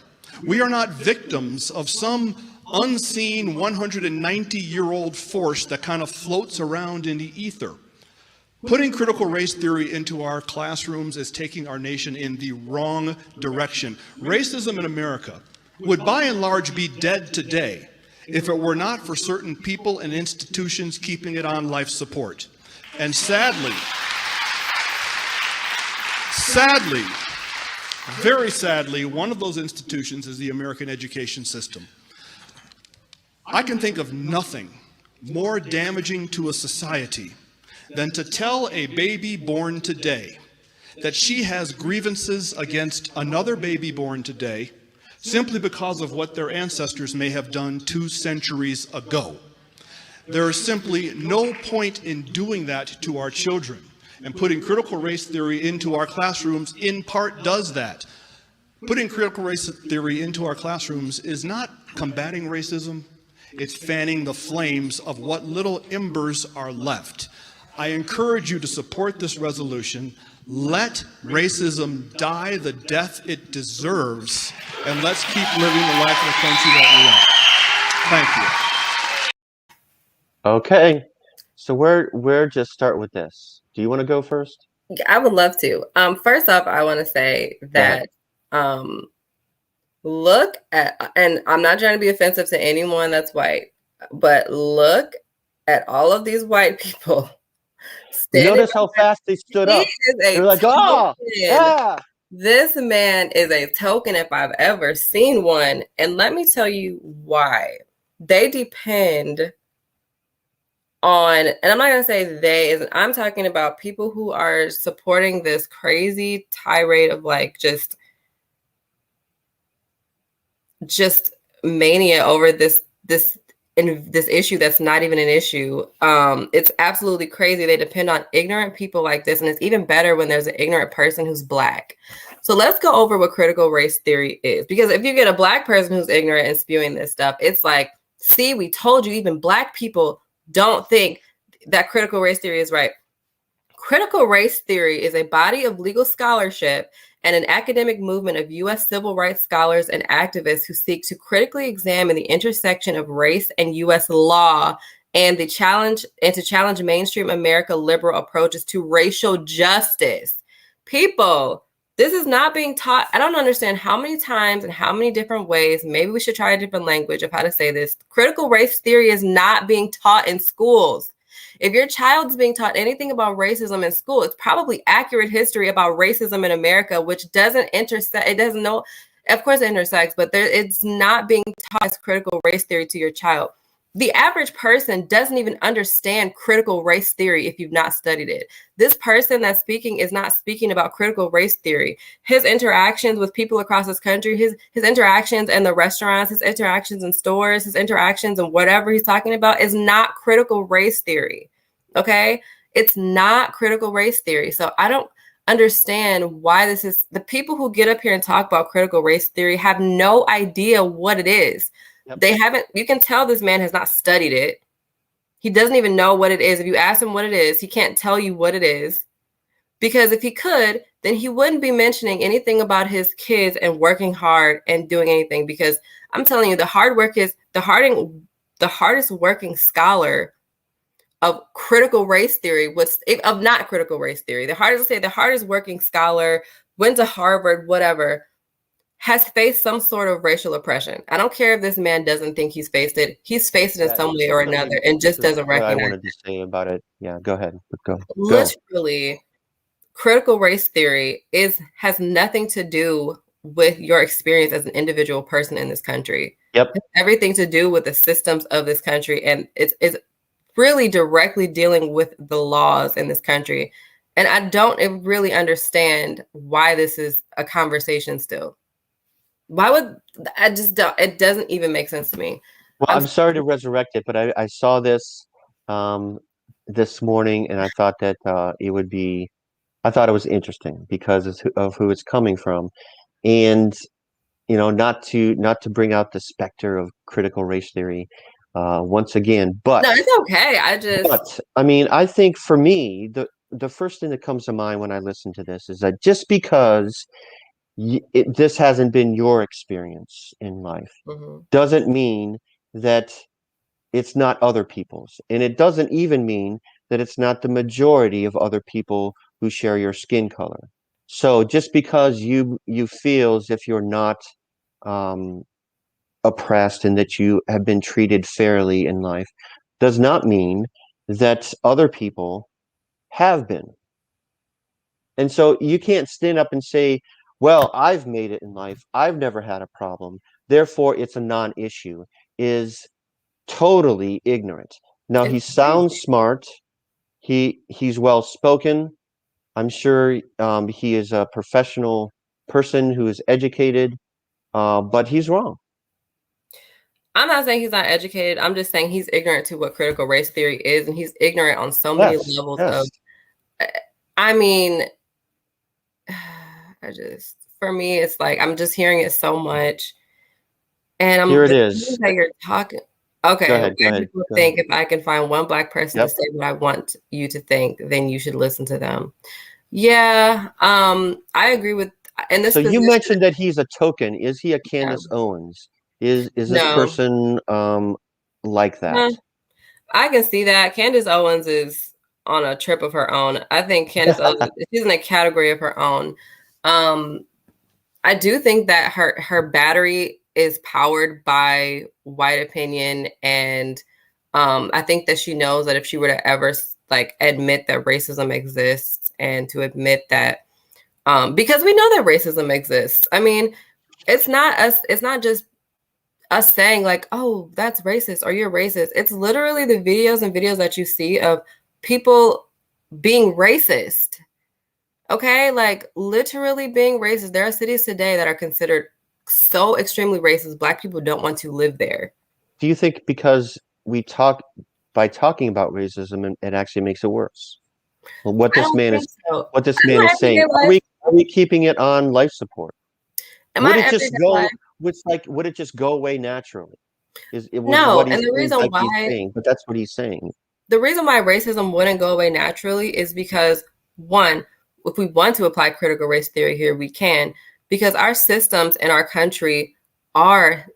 Speaker 11: We are not victims of some unseen 190-year-old force that kind of floats around in the ether. Putting critical race theory into our classrooms is taking our nation in the wrong direction. Racism in America would by and large be dead today if it were not for certain people and institutions keeping it on life support. And sadly, very sadly, one of those institutions is the American education system. I can think of nothing more damaging to a society than to tell a baby born today that she has grievances against another baby born today simply because of what their ancestors may have done 2 centuries ago. There is simply no point in doing that to our children, and putting critical race theory into our classrooms in part does that. Putting critical race theory into our classrooms is not combating racism, it's fanning the flames of what little embers are left. I encourage you to support this resolution. Let racism die the death it deserves, and let's keep living the life of the country that we are. Thank you.
Speaker 1: Okay, so where just start with this? Do you want to go first?
Speaker 2: I would love to. First off, I want to say that look at, and I'm not trying to be offensive to anyone that's white, but look at all of these white people.
Speaker 1: Notice how fast they stood up. They're like, oh, yeah.
Speaker 2: This man is a token if I've ever seen one. And let me tell you why. They depend on, and I'm not going to say they, I'm talking about people who are supporting this crazy tirade of like just mania over this issue that's not even an issue. It's absolutely crazy. They depend on ignorant people like this, and it's even better when there's an ignorant person who's Black. So let's go over what critical race theory is, because if you get a Black person who's ignorant and spewing this stuff, it's like, see, we told you, even Black people don't think that critical race theory is right. Critical race theory is a body of legal scholarship and an academic movement of U.S. civil rights scholars and activists who seek to critically examine the intersection of race and U.S. law and to challenge mainstream America liberal approaches to racial justice. People, this is not being taught. I don't understand how many times and how many different ways. Maybe we should try a different language of how to say this. Critical race theory is not being taught in schools. If your child's being taught anything about racism in school, it's probably accurate history about racism in America, which doesn't intersect. It doesn't know. Of course, it intersects, but it's not being taught as critical race theory to your child. The average person doesn't even understand critical race theory if you've not studied it. This person that's speaking is not speaking about critical race theory. His interactions with people across this country, his interactions in the restaurants, his interactions in stores, his interactions and whatever he's talking about is not critical race theory. Okay? It's not critical race theory. So I don't understand why this is. The people who get up here and talk about critical race theory have no idea what it is. Yep. They haven't, you can tell this man has not studied it. He doesn't even know what it is. If you ask him what it is, he can't tell you what it is. Because if he could, then he wouldn't be mentioning anything about his kids and working hard and doing anything. Because I'm telling you, the hard work is the hardest working scholar of critical race theory, of not critical race theory. The hardest working scholar, went to Harvard, whatever, has faced some sort of racial oppression. I don't care if this man doesn't think he's faced it. He's faced it in some way or another and just doesn't recognize it.
Speaker 1: I wanted to say about it. Yeah, go ahead. Go.
Speaker 2: Literally, critical race theory has nothing to do with your experience as an individual person in this country.
Speaker 1: Yep.
Speaker 2: It's everything to do with the systems of this country. And it's really directly dealing with the laws in this country. And I don't really understand why this is a conversation still. Why would I just don't? It doesn't even make sense to me.
Speaker 1: Well, I'm sorry to resurrect it, but I saw this this morning, and I thought that it would be. I thought it was interesting because of who it's coming from, and not to bring out the specter of critical race theory once again. But
Speaker 2: no, it's okay.
Speaker 1: But I mean, I think for me, the first thing that comes to mind when I listen to this is that just because this hasn't been your experience in life doesn't mean that it's not other people's, and it doesn't even mean that it's not the majority of other people who share your skin color. So just because you feel as if you're not oppressed and that you have been treated fairly in life does not mean that other people have been. And so you can't stand up and say, well, I've made it in life, I've never had a problem, therefore it's a non-issue, is totally ignorant. Now, he sounds smart. He's well-spoken. I'm sure he is a professional person who is educated, but he's wrong.
Speaker 2: I'm not saying he's not educated. I'm just saying he's ignorant to what critical race theory is, and he's ignorant on so many levels of. I mean, for me, it's like I'm just hearing it so much, and I'm
Speaker 1: here it is
Speaker 2: that you're talking. Okay,
Speaker 1: go ahead.
Speaker 2: People think if I can find one Black person to say what I want you to think, then you should listen to them. Yeah, I agree with. And this.
Speaker 1: So you mentioned that he's a token. Is he a Candace Owens? Is this person like that?
Speaker 2: I can see that. Candace Owens is on a trip of her own. I think Candace Owens, she's in a category of her own. I do think that her battery is powered by white opinion, and I think that she knows that if she were to ever admit that racism exists and to admit that because we know that racism exists. I mean, it's not just us saying like, oh, that's racist or you're racist. It's literally the videos that you see of people being racist. Okay, like literally being racist. There are cities today that are considered so extremely racist, Black people don't want to live there.
Speaker 1: Do you think because by talking about racism, it actually makes it worse? Well, what this man is saying. Are we keeping it on life support? Would it just go away naturally?
Speaker 2: No, and the reason why,
Speaker 1: but that's what he's saying.
Speaker 2: the reason why racism wouldn't go away naturally is because, one, if we want to apply critical race theory here, we can, because our systems in our country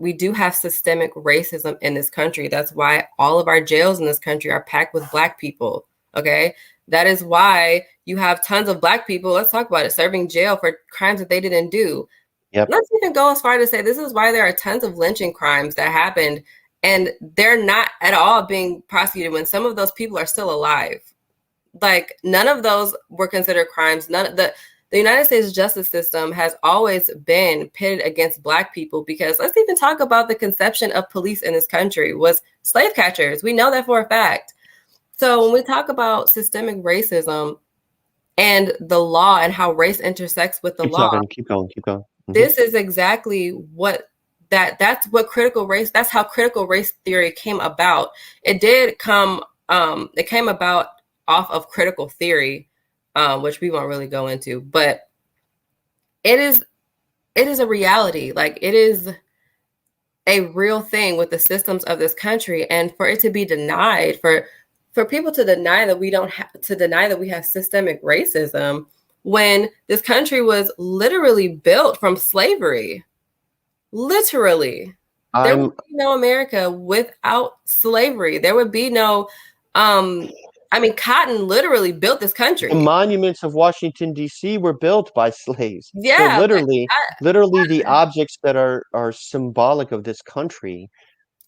Speaker 2: we do have systemic racism in this country. That's why all of our jails in this country are packed with Black people. Okay. That is why you have tons of Black people, let's talk about it, serving jail for crimes that they didn't do.
Speaker 1: Yep.
Speaker 2: Let's even go as far to say this is why there are tons of lynching crimes that happened and they're not at all being prosecuted when some of those people are still alive. Like, none of those were considered crimes. The United States justice system has always been pitted against Black people because let's even talk about the conception of police in this country was slave catchers. We know that for a fact. So when we talk about systemic racism and the law and how race intersects with the law,
Speaker 1: keep going. Mm-hmm.
Speaker 2: This is exactly what that's how critical race theory came about. It came about off of critical theory, which we won't really go into, but it is a reality. Like, it is a real thing with the systems of this country, and for it to be denied, for people to deny that we have systemic racism when this country was literally built from slavery. Literally. There would be no America without slavery. There would be no cotton literally built this country.
Speaker 1: The monuments of Washington, D.C. were built by slaves.
Speaker 2: Yeah.
Speaker 1: So literally the objects that are symbolic of this country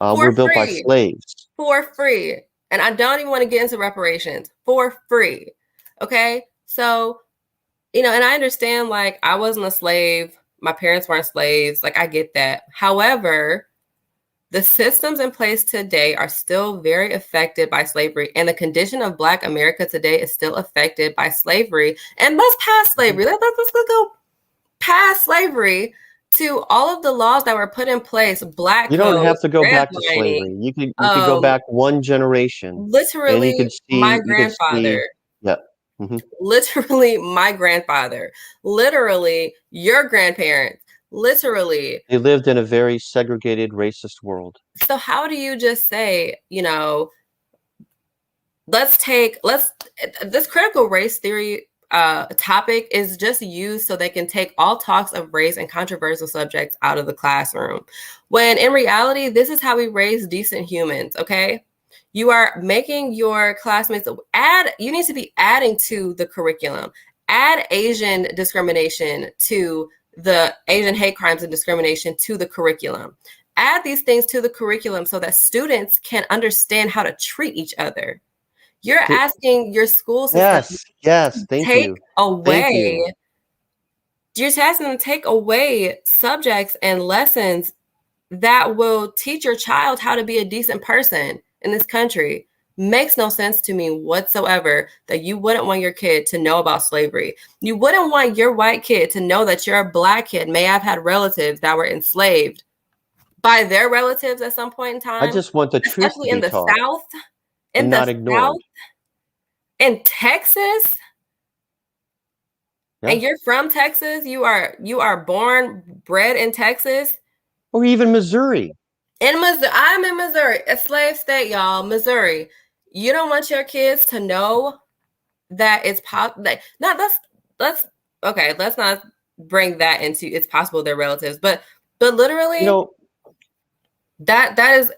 Speaker 1: were built by slaves.
Speaker 2: For free. And I don't even want to get into reparations. For free. Okay? So, and I understand, like, I wasn't a slave. My parents weren't slaves. Like, I get that. However, the systems in place today are still very affected by slavery. And the condition of Black America today is still affected by slavery. And let's pass slavery. Let's go past slavery to all of the laws that were put in place. Black
Speaker 1: You don't have to go back to slavery. You could go back one generation.
Speaker 2: Literally,
Speaker 1: and you could see,
Speaker 2: my grandfather.
Speaker 1: Yeah. Mm-hmm.
Speaker 2: Literally, my grandfather. Literally, your grandparents. Literally.
Speaker 1: They lived in a very segregated, racist world.
Speaker 2: So how do you just say, this critical race theory topic is just used so they can take all talks of race and controversial subjects out of the classroom. When in reality, this is how we raise decent humans, okay? You are making your classmates you need to be adding to the curriculum. Add Asian discrimination to the Asian hate crimes and discrimination to the curriculum. Add these things to the curriculum so that students can understand how to treat each other. You're asking your school system
Speaker 1: to take
Speaker 2: away. You're asking them to take away subjects and lessons that will teach your child how to be a decent person in this country. Makes no sense to me whatsoever that you wouldn't want your kid to know about slavery. You wouldn't want your white kid to know that your Black kid may have had relatives that were enslaved by their relatives at some point in time.
Speaker 1: I just want the truth to be
Speaker 2: in the
Speaker 1: taught
Speaker 2: South,
Speaker 1: and not ignored.
Speaker 2: In Texas, and you're from Texas. You are born, bred in Texas,
Speaker 1: or even Missouri.
Speaker 2: In Missouri, I'm in Missouri, a slave state, y'all. Missouri. You don't want your kids to know that it's possible. Let's not bring that into it's possible they're relatives, but literally, that is,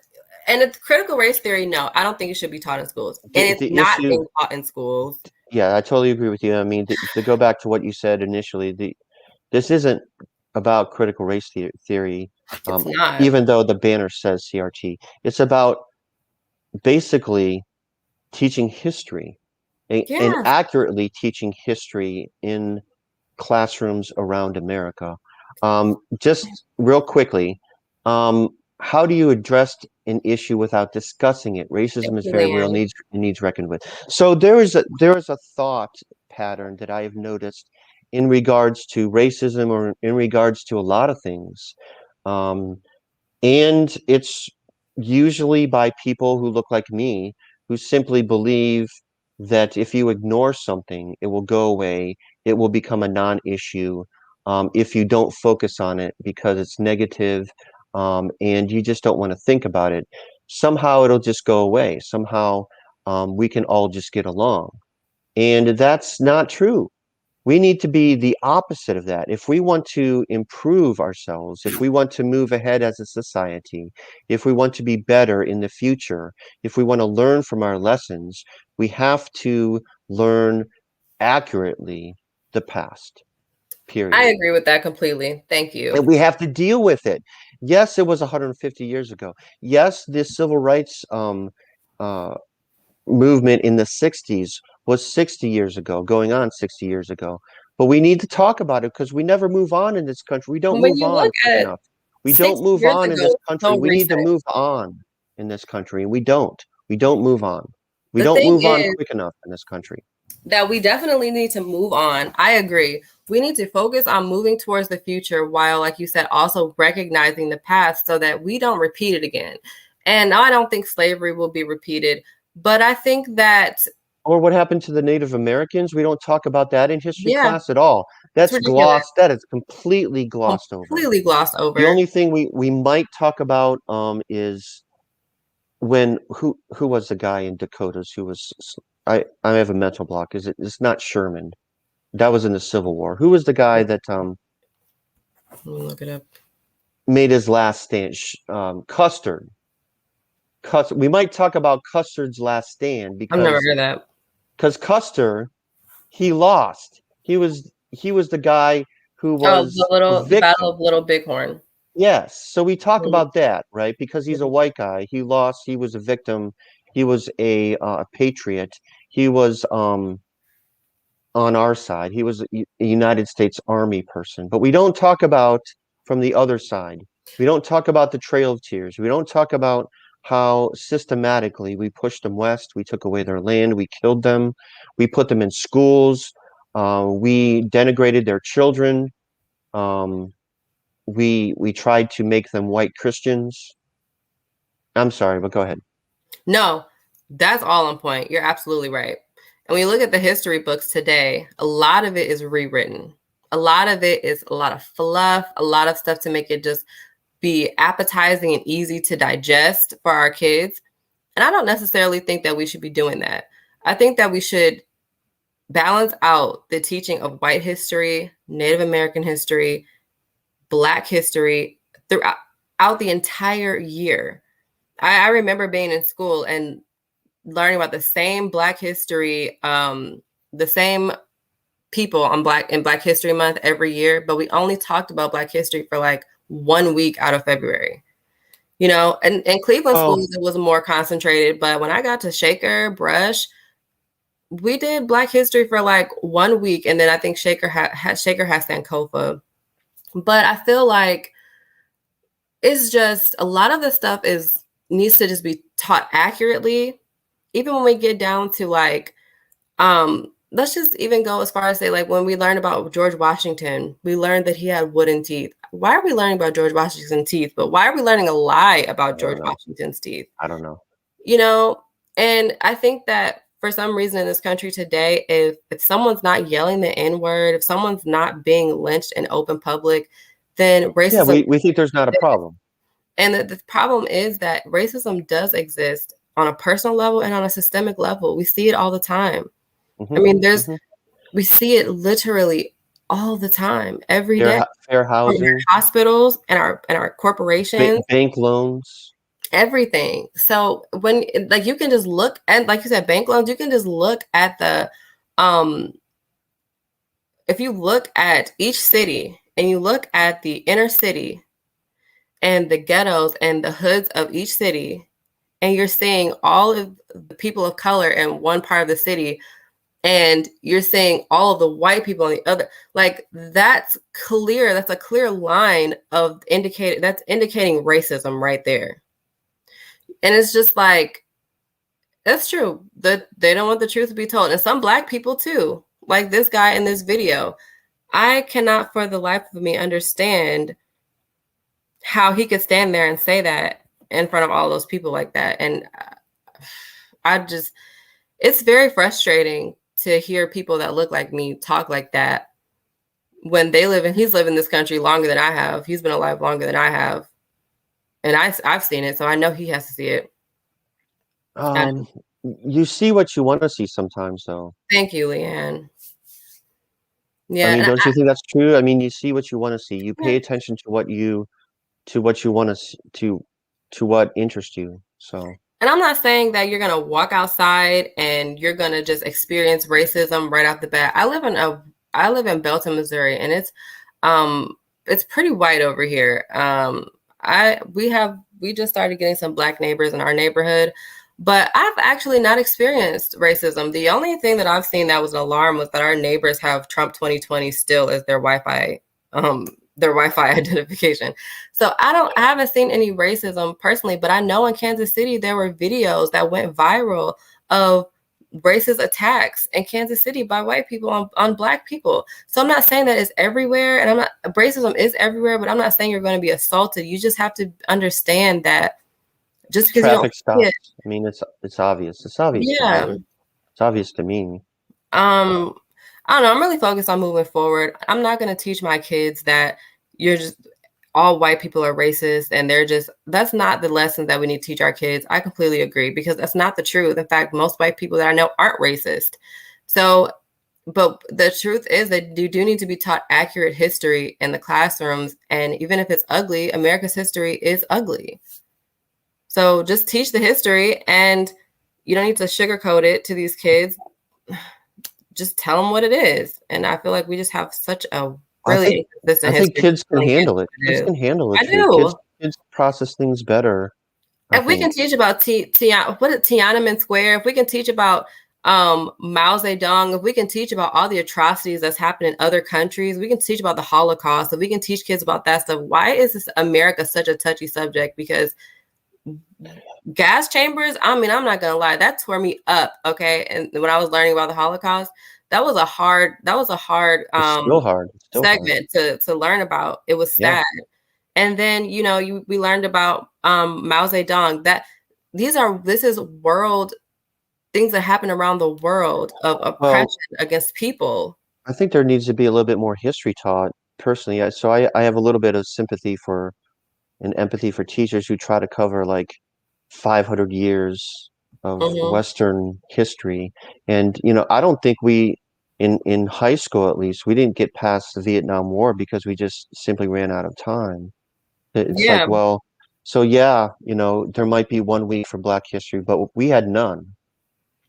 Speaker 2: and it's critical race theory. No, I don't think it should be taught in schools, and it's not being taught in schools.
Speaker 1: Yeah, I totally agree with you. I mean, to go back to what you said initially, this isn't about critical race theory, even though the banner says CRT. It's about basically teaching history and accurately teaching history in classrooms around America. Just real quickly, how do you address an issue without discussing it? Racism is very real, needs reckoned with. So there is a thought pattern that I have noticed in regards to racism, or in regards to a lot of things, and it's usually by people who look like me, who simply believe that if you ignore something, it will go away, it will become a non-issue if you don't focus on it because it's negative, and you just don't want to think about it. Somehow it'll just go away. Somehow we can all just get along. And that's not true. We need to be the opposite of that. If we want to improve ourselves, if we want to move ahead as a society, if we want to be better in the future, if we want to learn from our lessons, we have to learn accurately the past, period.
Speaker 2: I agree with that completely. Thank you.
Speaker 1: And we have to deal with it. Yes, it was 150 years ago. Yes, the civil rights uh, movement in the 60s was 60 years ago, going on 60 years ago. But we need to talk about it because we never move on in this country. We don't
Speaker 2: When
Speaker 1: move
Speaker 2: you
Speaker 1: on
Speaker 2: look
Speaker 1: quick
Speaker 2: at
Speaker 1: enough. We
Speaker 2: 6
Speaker 1: don't move
Speaker 2: years
Speaker 1: on in
Speaker 2: ago,
Speaker 1: this
Speaker 2: it's
Speaker 1: country.
Speaker 2: so
Speaker 1: We need to
Speaker 2: recent.
Speaker 1: move on in this country, and we don't. We don't move on. We
Speaker 2: The
Speaker 1: don't
Speaker 2: thing
Speaker 1: move on
Speaker 2: is
Speaker 1: quick enough in this country.
Speaker 2: that we definitely need to move on. I agree. We need to focus on moving towards the future while, like you said, also recognizing the past so that we don't repeat it again. And I don't think slavery will be repeated, but I think that,
Speaker 1: Or what happened to the Native Americans? We don't talk about that in history
Speaker 2: yeah,
Speaker 1: class at all.
Speaker 2: it's
Speaker 1: That's
Speaker 2: ridiculous.
Speaker 1: glossed. That is completely glossed over.
Speaker 2: Completely glossed
Speaker 1: The
Speaker 2: over.
Speaker 1: only thing we might talk about is when who was the guy in Dakotas who was I have a mental block. It's not Sherman. That was in the Civil War. Who was the guy that
Speaker 2: Let me look it up.
Speaker 1: made his last stand? Custard. We might talk about Custard's last stand
Speaker 2: I've never heard that.
Speaker 1: because Custer, he lost. He was the guy who
Speaker 2: Oh,
Speaker 1: was the
Speaker 2: the Battle
Speaker 1: victim.
Speaker 2: of Little Bighorn.
Speaker 1: Yes. So we talk
Speaker 2: Mhm.
Speaker 1: about that, right? Because he's a white guy. He lost. He was a victim. He was a patriot. He was on our side. He was a United States Army person. But we don't talk about from the other side. We don't talk about the Trail of Tears. We don't talk about how systematically we pushed them west. We took away their land. We killed them. We put them in schools. We denigrated their children. Um, we tried to make them white Christians. I'm sorry, but go ahead.
Speaker 2: No, that's all on point. You're absolutely right. And when you look at the history books today, a lot of it is rewritten. A lot of it is a lot of fluff, a lot of stuff to make it just be appetizing and easy to digest for our kids. And I don't necessarily think that we should be doing that. I think that we should balance out the teaching of white history, Native American history, Black history throughout the entire year. I remember being in school and learning about the same Black history, the same people on Black History Month every year, but we only talked about Black history for like 1 week out of February. You know, and in Cleveland schools, it was more concentrated. But when I got to Shaker, Brush, we did Black history for like 1 week. And then I think Shaker has Sankofa. But I feel like it's just a lot of the stuff needs to just be taught accurately. Even when we get down to like, let's just even go as far as say, like when we learn about George Washington, we learned that he had wooden teeth. Why are we learning about George Washington's teeth? But why are we learning a lie about George Washington's teeth?
Speaker 1: I don't know.
Speaker 2: You know, and I think that for some reason in this country today, if someone's not yelling the N-word, if someone's not being lynched in open public, then racism.
Speaker 1: Yeah, we think there's not a problem.
Speaker 2: And the problem is that racism does exist on a personal level and on a systemic level. We see it all the time.
Speaker 1: Mm-hmm.
Speaker 2: I mean, we see it literally all the time, every day.
Speaker 1: Fair housing,
Speaker 2: our hospitals and our corporations,
Speaker 1: bank loans,
Speaker 2: everything. So when like you can just look at, like you said, bank loans, you can just look at the if you look at each city and you look at the inner city and the ghettos and the hoods of each city, and you're seeing all of the people of color in one part of the city, and you're seeing all of the white people on the other, like that's clear. That's a clear line of indicating racism right there. And it's just like, that's true. That they don't want the truth to be told. And some Black people too, like this guy in this video. I cannot for the life of me understand how he could stand there and say that in front of all those people like that. And it's very frustrating to hear people that look like me talk like that when he's lived in this country longer than I have. He's been alive longer than I have. And I've seen it, so I know he has to see it.
Speaker 1: you see what you want to see sometimes, though.
Speaker 2: Thank you, Leanne.
Speaker 1: I
Speaker 2: Yeah,
Speaker 1: mean,
Speaker 2: and
Speaker 1: don't you think that's true? I mean, you see what you want to see. You pay
Speaker 2: yeah.
Speaker 1: attention to what you want to to what interests you. So
Speaker 2: And I'm not saying that you're gonna walk outside and you're gonna just experience racism right off the bat. I live in Belton, Missouri, and it's pretty white over here. We just started getting some black neighbors in our neighborhood, but I've actually not experienced racism. The only thing that I've seen that was an alarm was that our neighbors have Trump 2020 still as their Wi-Fi identification. So I haven't seen any racism personally, but I know in Kansas City there were videos that went viral of racist attacks in Kansas City by white people on black people. So I'm not saying that it's everywhere, and racism is everywhere, but I'm not saying you're going to be assaulted. You just have to understand that just because you don't
Speaker 1: traffic
Speaker 2: see it,
Speaker 1: stops. I mean, it's obvious. It's obvious to
Speaker 2: yeah.
Speaker 1: you. It's obvious to me.
Speaker 2: I don't know. I'm really focused on moving forward. I'm not going to teach my kids that you're just all white people are racist and that's not the lesson that we need to teach our kids. I completely agree because that's not the truth. In fact, most white people that I know aren't racist. So, but the truth is that you do need to be taught accurate history in the classrooms. And even if it's ugly, America's history is ugly. So just teach the history, and you don't need to sugarcoat it to these kids. Just tell them what it is. And I feel like we just have such a really inconsistent
Speaker 1: I think
Speaker 2: history.
Speaker 1: kids can handle it. Kids can handle the
Speaker 2: I
Speaker 1: truth.
Speaker 2: do.
Speaker 1: Kids process things better.
Speaker 2: If we can teach about Tiananmen Square, if we can teach about Mao Zedong, if we can teach about all the atrocities that's happened in other countries, we can teach about the Holocaust, if we can teach kids about that stuff. Why is this America such a touchy subject? Because gas chambers, I mean, I'm not gonna lie, that tore me up. Okay, and when I was learning about the Holocaust, that was a hard
Speaker 1: It's still hard. It's still
Speaker 2: segment to learn about. It was sad. And then we learned about Mao Zedong. This is world things that happen around the world of oppression against people.
Speaker 1: I think there needs to be a little bit more history taught personally. So I have a little bit of sympathy for and empathy for teachers who try to cover like 500 years of Western history. And, I don't think in high school, at least, we didn't get past the Vietnam War because we just simply ran out of time. It's like, well, so yeah, there might be 1 week for Black history, but we had none.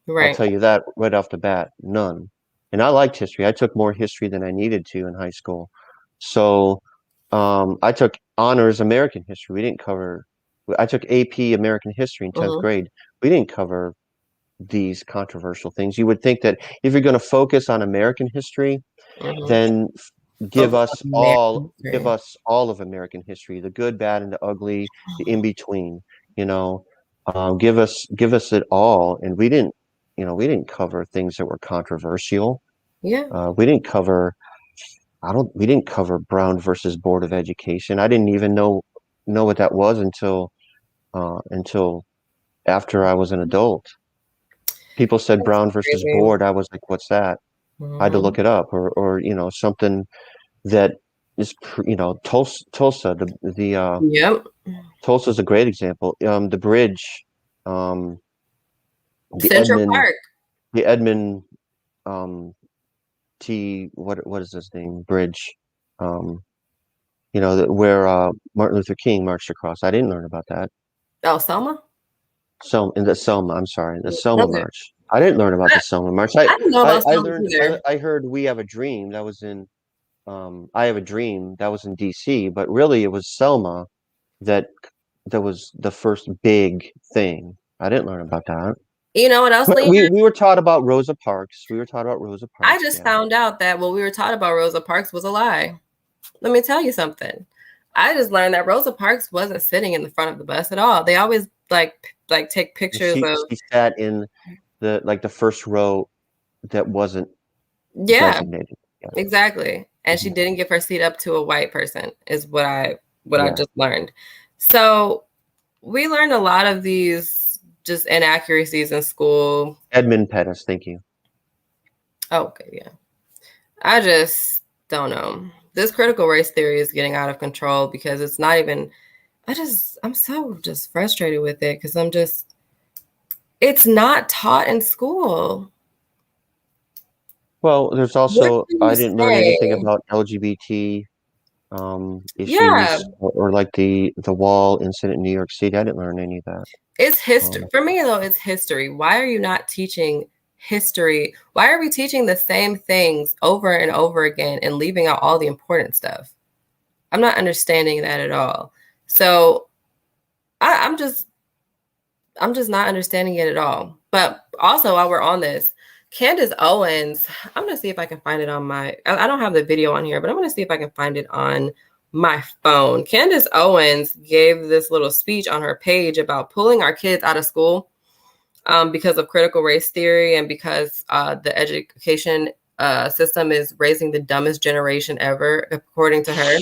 Speaker 2: Right.
Speaker 1: I'll tell you that right off the bat, none. And I liked history. I took more history than I needed to in high school. So I took honors American history. I took AP American history in 10th grade. We didn't cover these controversial things. You would think that if you're going to focus on American history, then give us all of American history, the good, bad, and the ugly, the in between. Give us it all. And we didn't cover things that were controversial.
Speaker 2: Yeah.
Speaker 1: We didn't cover Brown versus Board of Education. I didn't even know what that was until after I was an adult. People said Brown versus Board. I was like, what's that? I had to look it up, or something that is, Tulsa. Tulsa's a great example. The bridge, the
Speaker 2: Central Park.
Speaker 1: The Edmund what is his name? Bridge. Where Martin Luther King marched across. I didn't learn about that.
Speaker 2: Oh, Selma?
Speaker 1: I'm sorry, the Selma March. I didn't learn about the Selma March. I
Speaker 2: didn't know about Selma either.
Speaker 1: I heard We Have a Dream. That was in I Have a Dream. That was in DC, but really it was Selma that was the first big thing. I didn't learn about that.
Speaker 2: You know what else,
Speaker 1: But
Speaker 2: Leanne?
Speaker 1: we were taught about Rosa Parks.
Speaker 2: I just found out that what we were taught about Rosa Parks was a lie. Let me tell you something. I just learned that Rosa Parks wasn't sitting in the front of the bus at all. They always like take pictures of.
Speaker 1: She sat in the first row that wasn't designated.
Speaker 2: Yeah, exactly. And she didn't give her seat up to a white person, is what I just learned. So we learned a lot of these just inaccuracies in school.
Speaker 1: Edmund Pettus, thank you.
Speaker 2: Okay, yeah. I just don't know. This critical race theory is getting out of control because it's not even. I'm so just frustrated with it because It's not taught in school.
Speaker 1: Well, there's
Speaker 2: What
Speaker 1: also,
Speaker 2: do you
Speaker 1: I didn't learn anything
Speaker 2: say?
Speaker 1: about LGBT
Speaker 2: Yeah,
Speaker 1: issues or like the wall incident in New York City. I didn't learn any of that.
Speaker 2: it's history. For me, though, it's history. Why are you not teaching history? Why are we teaching the same things over and over again and leaving out all the important stuff? I'm not understanding that at all. So I'm just not understanding it at all. But also, while we're on this, Candace Owens, I'm gonna see if I can find it on I don't have the video on here, but I'm gonna see if I can find it on my phone. Candace Owens gave this little speech on her page about pulling our kids out of school because of critical race theory and because the education system is raising the dumbest generation ever, according to her.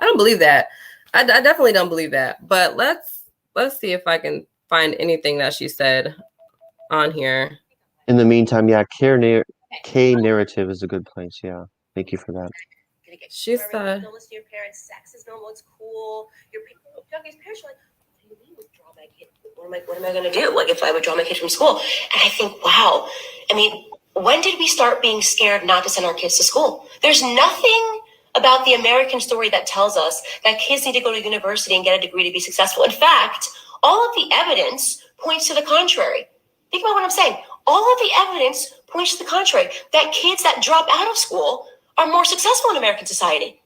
Speaker 2: I don't believe that. I definitely don't believe that. But let's see if I can find anything that she said on here.
Speaker 1: In the meantime, yeah, K narrative is a good place. Yeah, thank you for that.
Speaker 2: She said,
Speaker 12: listen to your parents. Sex is normal. It's cool. Your youngest parents are like, what do you mean withdraw my kid? What am I going to do? Like if I withdraw my kid from school? And I think, wow. I mean, when did we start being scared not to send our kids to school? There's nothing about the American story that tells us that kids need to go to university and get a degree to be successful. In fact, all of the evidence points to the contrary. Think about what I'm saying. All of the evidence points to the contrary, that kids that drop out of school are more successful in American society.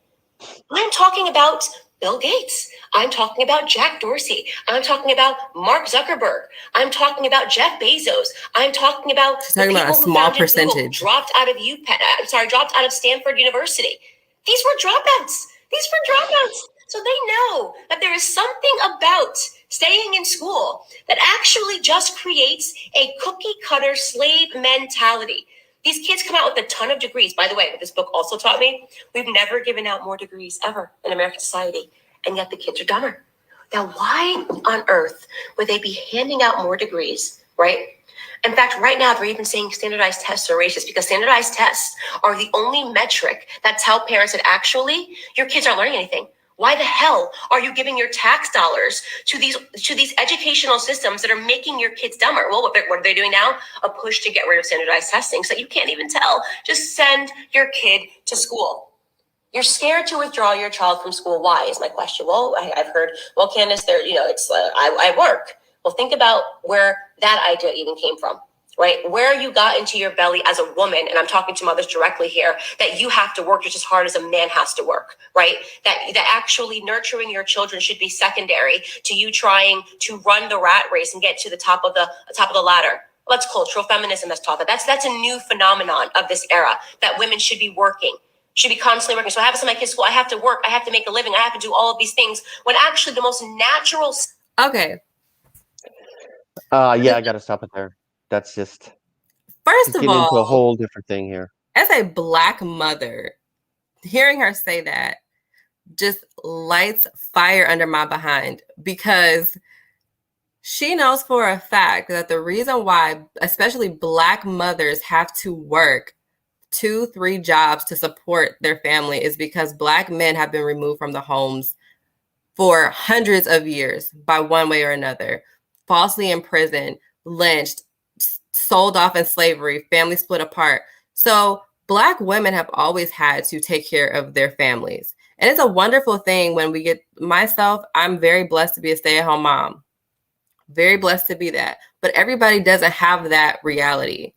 Speaker 12: I'm talking about Bill Gates. I'm talking about Jack Dorsey. I'm talking about Mark Zuckerberg. I'm talking about Jeff Bezos. I'm talking about
Speaker 2: she's talking about a small percentage.
Speaker 12: Dropped out of Stanford University. These were dropouts. So they know that there is something about staying in school that actually just creates a cookie cutter slave mentality. These kids come out with a ton of degrees. By the way, what this book also taught me, we've never given out more degrees ever in American society, and yet the kids are dumber. Now, why on earth would they be handing out more degrees, right? In fact, right now, they're even saying standardized tests are racist because standardized tests are the only metric that tell parents that actually your kids aren't learning anything. Why the hell are you giving your tax dollars to these educational systems that are making your kids dumber? Well, what are they doing now? A push to get rid of standardized testing so that you can't even tell. Just send your kid to school. You're scared to withdraw your child from school. Why is my question? Well, I've heard, well, Candace, it's I work. Well, think about where that idea even came from, right? Where you got into your belly as a woman, and I'm talking to mothers directly here, that you have to work just as hard as a man has to work, right? That actually nurturing your children should be secondary to you trying to run the rat race and get to the top of the ladder. Well, that's cultural feminism that's taught that. That's a new phenomenon of this era, that women should be working. Should be constantly working. So I have to send my kids to school. I have to work. I have to make a living. I have to do all of these things when actually the most natural.
Speaker 2: Okay.
Speaker 1: Yeah, I got to stop it there. That's just
Speaker 2: first of all,
Speaker 1: into a whole different thing here.
Speaker 2: As a Black mother, hearing her say that just lights fire under my behind, because she knows for a fact that the reason why especially Black mothers have to work 2-3 jobs to support their family is because Black men have been removed from the homes for hundreds of years by one way or another, falsely imprisoned, lynched, sold off in slavery, family split apart. So Black women have always had to take care of their families. And it's a wonderful thing when we get, myself, I'm very blessed to be a stay-at-home mom. Very blessed to be that. But everybody doesn't have that reality.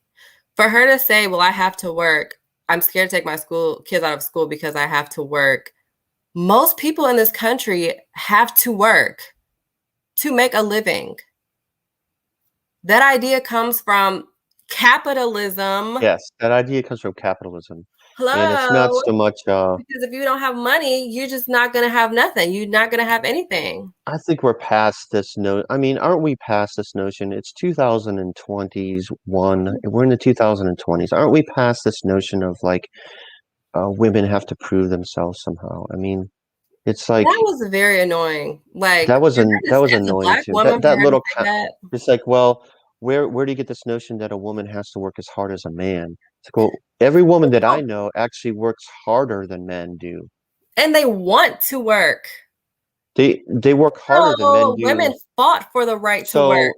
Speaker 2: For her to say, well, I have to work, I'm scared to take my kids out of school because I have to work. Most people in this country have to work to make a living. That idea comes from capitalism.
Speaker 1: Yes, that idea comes from capitalism.
Speaker 2: Hello.
Speaker 1: And it's not so much
Speaker 2: because if you don't have money, you're just not going to have nothing. You're not going to have anything.
Speaker 1: I think we're past this aren't we past this notion? It's 2021. We're in the 2020s. Aren't we past this notion of like women have to prove themselves somehow? I mean, it's like
Speaker 2: that was very annoying. Like
Speaker 1: that was annoying too. That little it's like, well, where do you get this notion that a woman has to work as hard as a man? It's like, well, every woman that I know actually works harder than men do.
Speaker 2: And they want to work.
Speaker 1: They work harder than men do.
Speaker 2: Women fought for the right to work.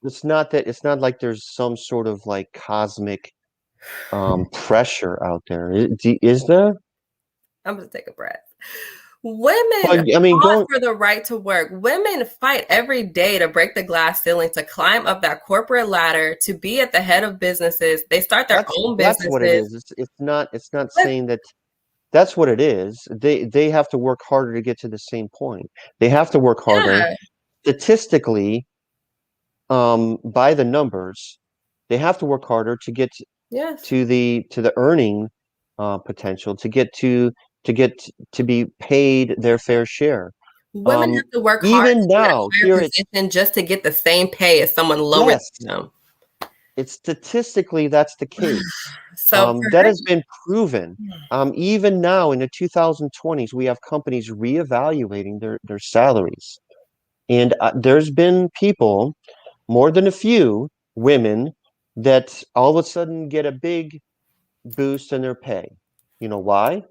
Speaker 1: it's not like there's some sort of like cosmic pressure out there. Is there?
Speaker 2: I'm gonna take a breath. Women
Speaker 1: But I mean,
Speaker 2: fought for the right to work. Women fight every day to break the glass ceiling, to climb up that corporate ladder, to be at the head of businesses. They start their own
Speaker 1: that's what it
Speaker 2: businesses.
Speaker 1: is. It's not saying that that's what it is. They have to work harder to get to the same point. They have to work harder.
Speaker 2: Yeah.
Speaker 1: Statistically, by the numbers, they have to work harder to get
Speaker 2: Yes.
Speaker 1: to the earning potential, to get to be paid their fair share.
Speaker 2: Women have to work hard
Speaker 1: Even
Speaker 2: to get a
Speaker 1: now,
Speaker 2: higher
Speaker 1: here
Speaker 2: position just to get the same pay as someone lower
Speaker 1: yes,
Speaker 2: than them.
Speaker 1: it's statistically that's the case.
Speaker 2: So for
Speaker 1: That
Speaker 2: her,
Speaker 1: has been proven. Even now in the 2020s, we have companies reevaluating their salaries. And there's been people, more than a few women, that all of a sudden get a big boost in their pay. You know why?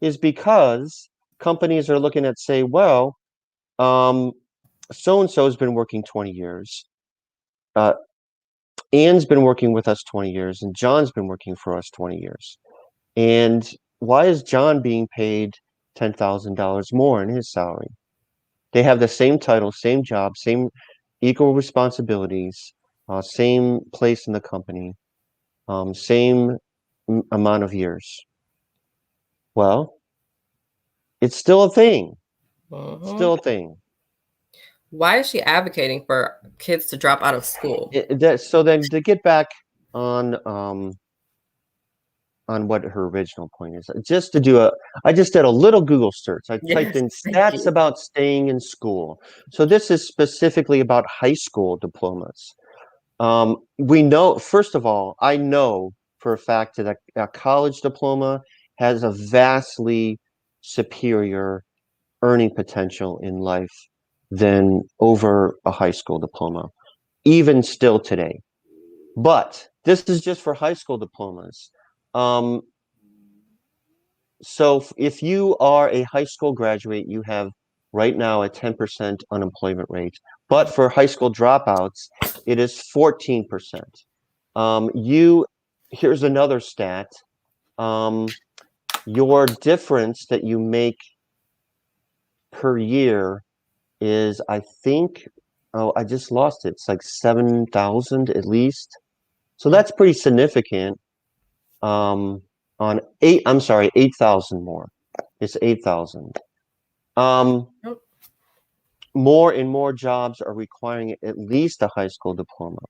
Speaker 1: Is because companies are looking at, say, well, so and so has been working 20 years. Ann's been working with us 20 years, and John's been working for us 20 years. And why is John being paid $10,000 more in his salary? They have the same title, same job, same equal responsibilities, same place in the company, same amount of years. Well, it's still a thing. Still a thing.
Speaker 2: why is she advocating for kids to drop out of school?
Speaker 1: So then to get back on what her original point is, I just did a little Google search. I typed in
Speaker 2: Thank
Speaker 1: stats
Speaker 2: you.
Speaker 1: about staying in school. So this is specifically about high school diplomas. We know, first of all, I know for a fact that a college diploma has a vastly superior earning potential in life than over a high school diploma, even still today. But this is just for high school diplomas. So if you are a high school graduate, you have right now a 10% unemployment rate. But for high school dropouts, it is 14%. Here's another stat. Your difference that you make per year is, I think, I just lost it. It's like 7,000 at least. So that's pretty significant. On 8,000 more. It's 8,000. More and more jobs are requiring at least a high school diploma.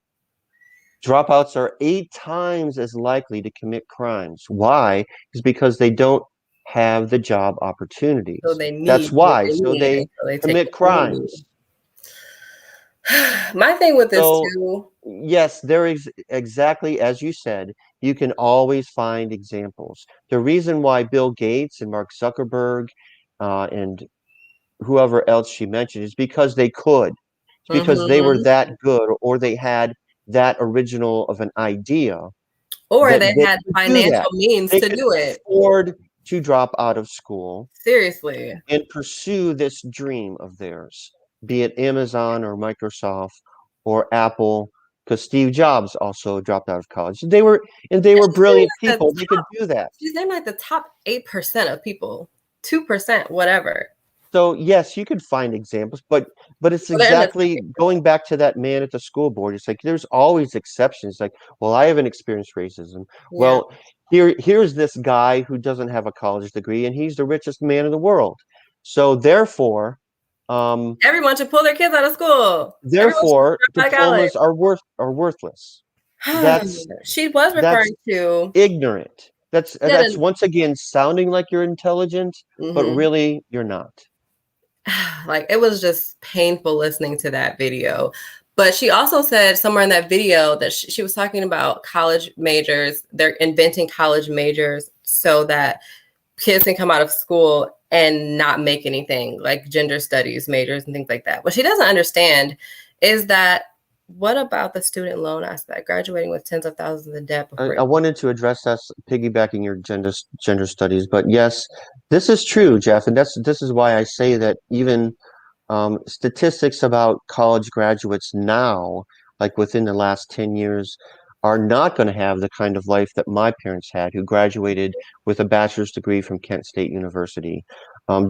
Speaker 1: Dropouts are 8 times as likely to commit crimes. Why? Is because they don't have the job opportunities.
Speaker 2: So they need
Speaker 1: That's
Speaker 2: what
Speaker 1: why.
Speaker 2: they
Speaker 1: So
Speaker 2: need,
Speaker 1: they
Speaker 2: and so they take
Speaker 1: commit
Speaker 2: what they need.
Speaker 1: crimes.
Speaker 2: My thing with this
Speaker 1: So,
Speaker 2: too,
Speaker 1: yes, there is exactly as you said, you can always find examples. The reason why Bill Gates and Mark Zuckerberg and whoever else she mentioned is because they could. It's because they were that good, or they had that original of an idea
Speaker 2: or
Speaker 1: that
Speaker 2: they
Speaker 1: they
Speaker 2: had
Speaker 1: could do
Speaker 2: financial
Speaker 1: that.
Speaker 2: means
Speaker 1: They
Speaker 2: to
Speaker 1: could
Speaker 2: do it.
Speaker 1: afford to drop out of school
Speaker 2: Seriously.
Speaker 1: and pursue this dream of theirs, be it Amazon or Microsoft or Apple, because Steve Jobs also dropped out of college. They were brilliant people. They could do that.
Speaker 2: She's in like the top 8% of people, 2%, whatever.
Speaker 1: So yes, you could find examples, but it's
Speaker 2: Well, they're in the
Speaker 1: exactly going back to that man at the school board. It's like there's always exceptions. Like, well, I haven't experienced racism.
Speaker 2: Yeah.
Speaker 1: Well, here's this guy who doesn't have a college degree, and he's the richest man in the world. So therefore,
Speaker 2: everyone should pull their kids out of school.
Speaker 1: Diplomas are worthless.
Speaker 2: She was referring to
Speaker 1: ignorant. That's once again sounding like you're intelligent, but really you're not.
Speaker 2: Like, it was just painful listening to that video. But she also said somewhere in that video that she was talking about college majors. They're inventing college majors so that kids can come out of school and not make anything, like gender studies majors and things like that. What she doesn't understand is that, what about the student loan aspect, graduating with tens of thousands in debt?
Speaker 1: I wanted to address that, piggybacking your gender studies, but yes, this is true, Jeff, and this is why I say that even statistics about college graduates now like within the last 10 years, are not going to have the kind of life that my parents had, who graduated with a bachelor's degree from Kent State University.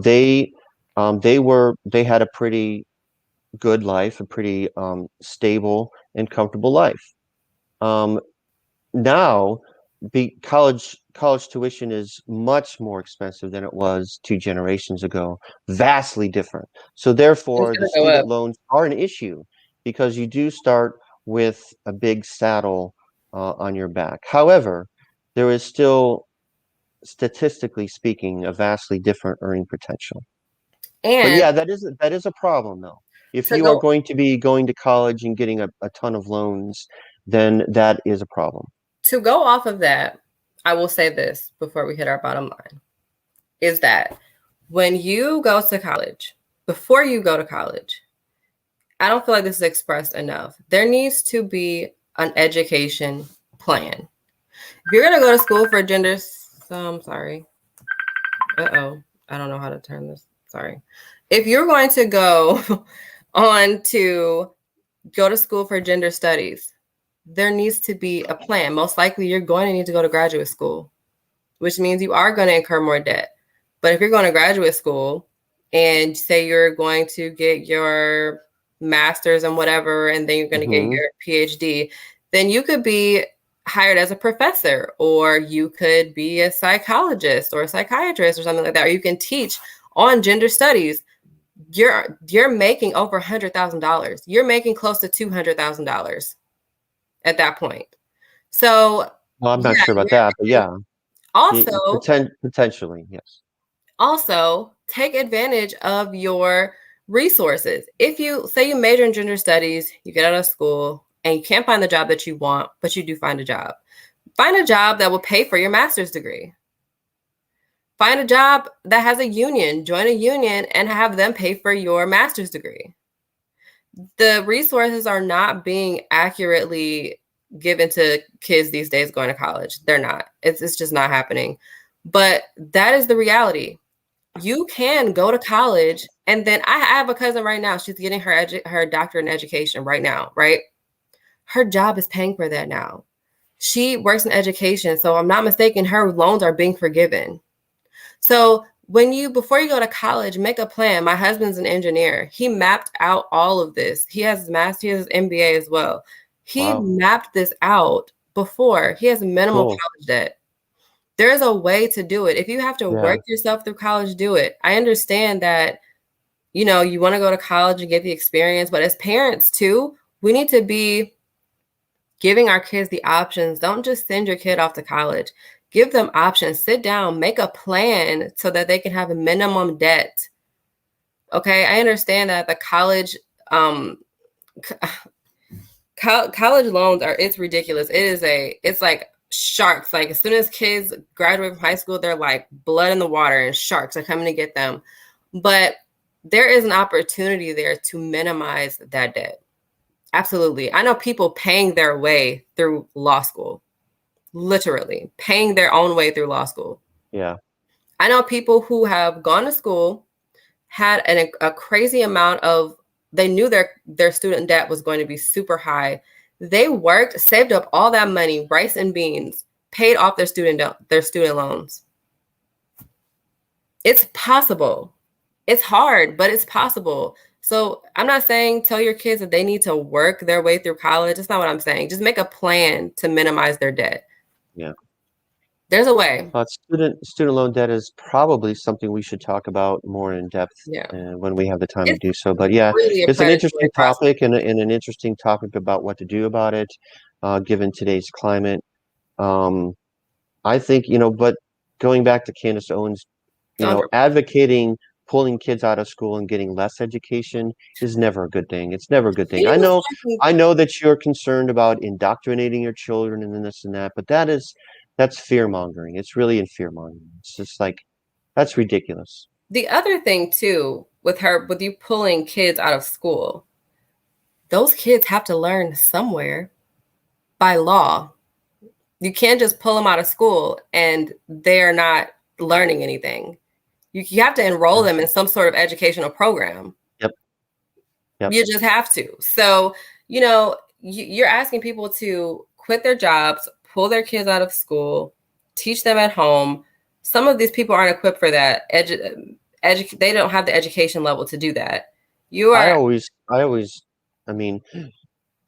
Speaker 1: They had a pretty good life, a pretty stable and comfortable life. Now, college tuition is much more expensive than it was 2 generations ago, vastly different. So therefore, the
Speaker 2: It's gonna go
Speaker 1: student
Speaker 2: up.
Speaker 1: loans are an issue because you do start with a big saddle on your back. However, there is still, statistically speaking, a vastly different earning potential. But
Speaker 2: And
Speaker 1: yeah, that is a problem though. If
Speaker 2: to
Speaker 1: you are
Speaker 2: go
Speaker 1: going to be going to college and getting a ton of loans, then that is a problem.
Speaker 2: to go off of that, I will say this before we hit our bottom line, is that when you go to college, before you go to college, I don't feel like this is expressed enough. There needs to be an education plan. If you're gonna go to school for gender, I'm sorry. I don't know how to turn this. Sorry. If you're going to go on to go to school for gender studies, there needs to be a plan. Most likely you're going to need to go to graduate school, which means you are going to incur more debt. But if you're going to graduate school and say you're going to get your master's and whatever, and then you're going to get your PhD, then you could be hired as a professor, or you could be a psychologist or a psychiatrist or something like that, or you can teach on gender studies. You're making over $100,000. You're making close to $200,000 at that point. So,
Speaker 1: well, I'm not
Speaker 2: yeah,
Speaker 1: sure about that, but yeah,
Speaker 2: also,
Speaker 1: potentially, yes.
Speaker 2: also take advantage of your resources. If you say you major in gender studies, you get out of school and you can't find the job that you want, but you do find a job. Find a job that will pay for your master's degree. Find a job that has a union, join a union and have them pay for your master's degree. The resources are not being accurately given to kids these days going to college. They're not. It's just not happening. But that is the reality. You can go to college, and then I have a cousin right now. She's getting her doctorate in education right now, right? Her job is paying for that now. She works in education, so I'm not mistaken, her loans are being forgiven. So before you go to college, make a plan. My husband's an engineer. He mapped out all of this. He has his master's, he has his MBA as well. He mapped this out before. He has minimal college debt. There's a way to do it. If you have to work yourself through college, do it. I understand that, you want to go to college and get the experience, but as parents too, we need to be giving our kids the options. Don't just send your kid off to college. Give them options. Sit down, make a plan so that they can have a minimum debt. Okay, I understand that the college loans it's ridiculous. It's like sharks. Like as soon as kids graduate from high school, they're like blood in the water and sharks are coming to get them. But there is an opportunity there to minimize that debt. Absolutely. I know people paying their way through law school, literally paying their own way through law school.
Speaker 1: Yeah.
Speaker 2: I know people who have gone to school, had a crazy amount of, they knew their student debt was going to be super high. They worked, saved up all that money, rice and beans, paid off their student loans. It's possible. It's hard, but it's possible. So I'm not saying tell your kids that they need to work their way through college. That's not what I'm saying. Just make a plan to minimize their debt.
Speaker 1: Yeah.
Speaker 2: There's a way.
Speaker 1: Student loan debt is probably something we should talk about more in depth when we have the time to do so. But yeah,
Speaker 2: really
Speaker 1: it's an interesting topic and an interesting topic about what to do about it, given today's climate. I think, but going back to Candace Owens, advocating pulling kids out of school and getting less education is never a good thing. It's never a good thing. I know that you're concerned about indoctrinating your children and this and that, but that's fear mongering. It's really in fear mongering. It's just like, that's ridiculous.
Speaker 2: The other thing too, with you pulling kids out of school, those kids have to learn somewhere by law. You can't just pull them out of school and they're not learning anything. You have to enroll them in some sort of educational program.
Speaker 1: Yep.
Speaker 2: You just have to. So, you're asking people to quit their jobs, pull their kids out of school, teach them at home. Some of these people aren't equipped for that. They don't have the education level to do that.
Speaker 1: I mean,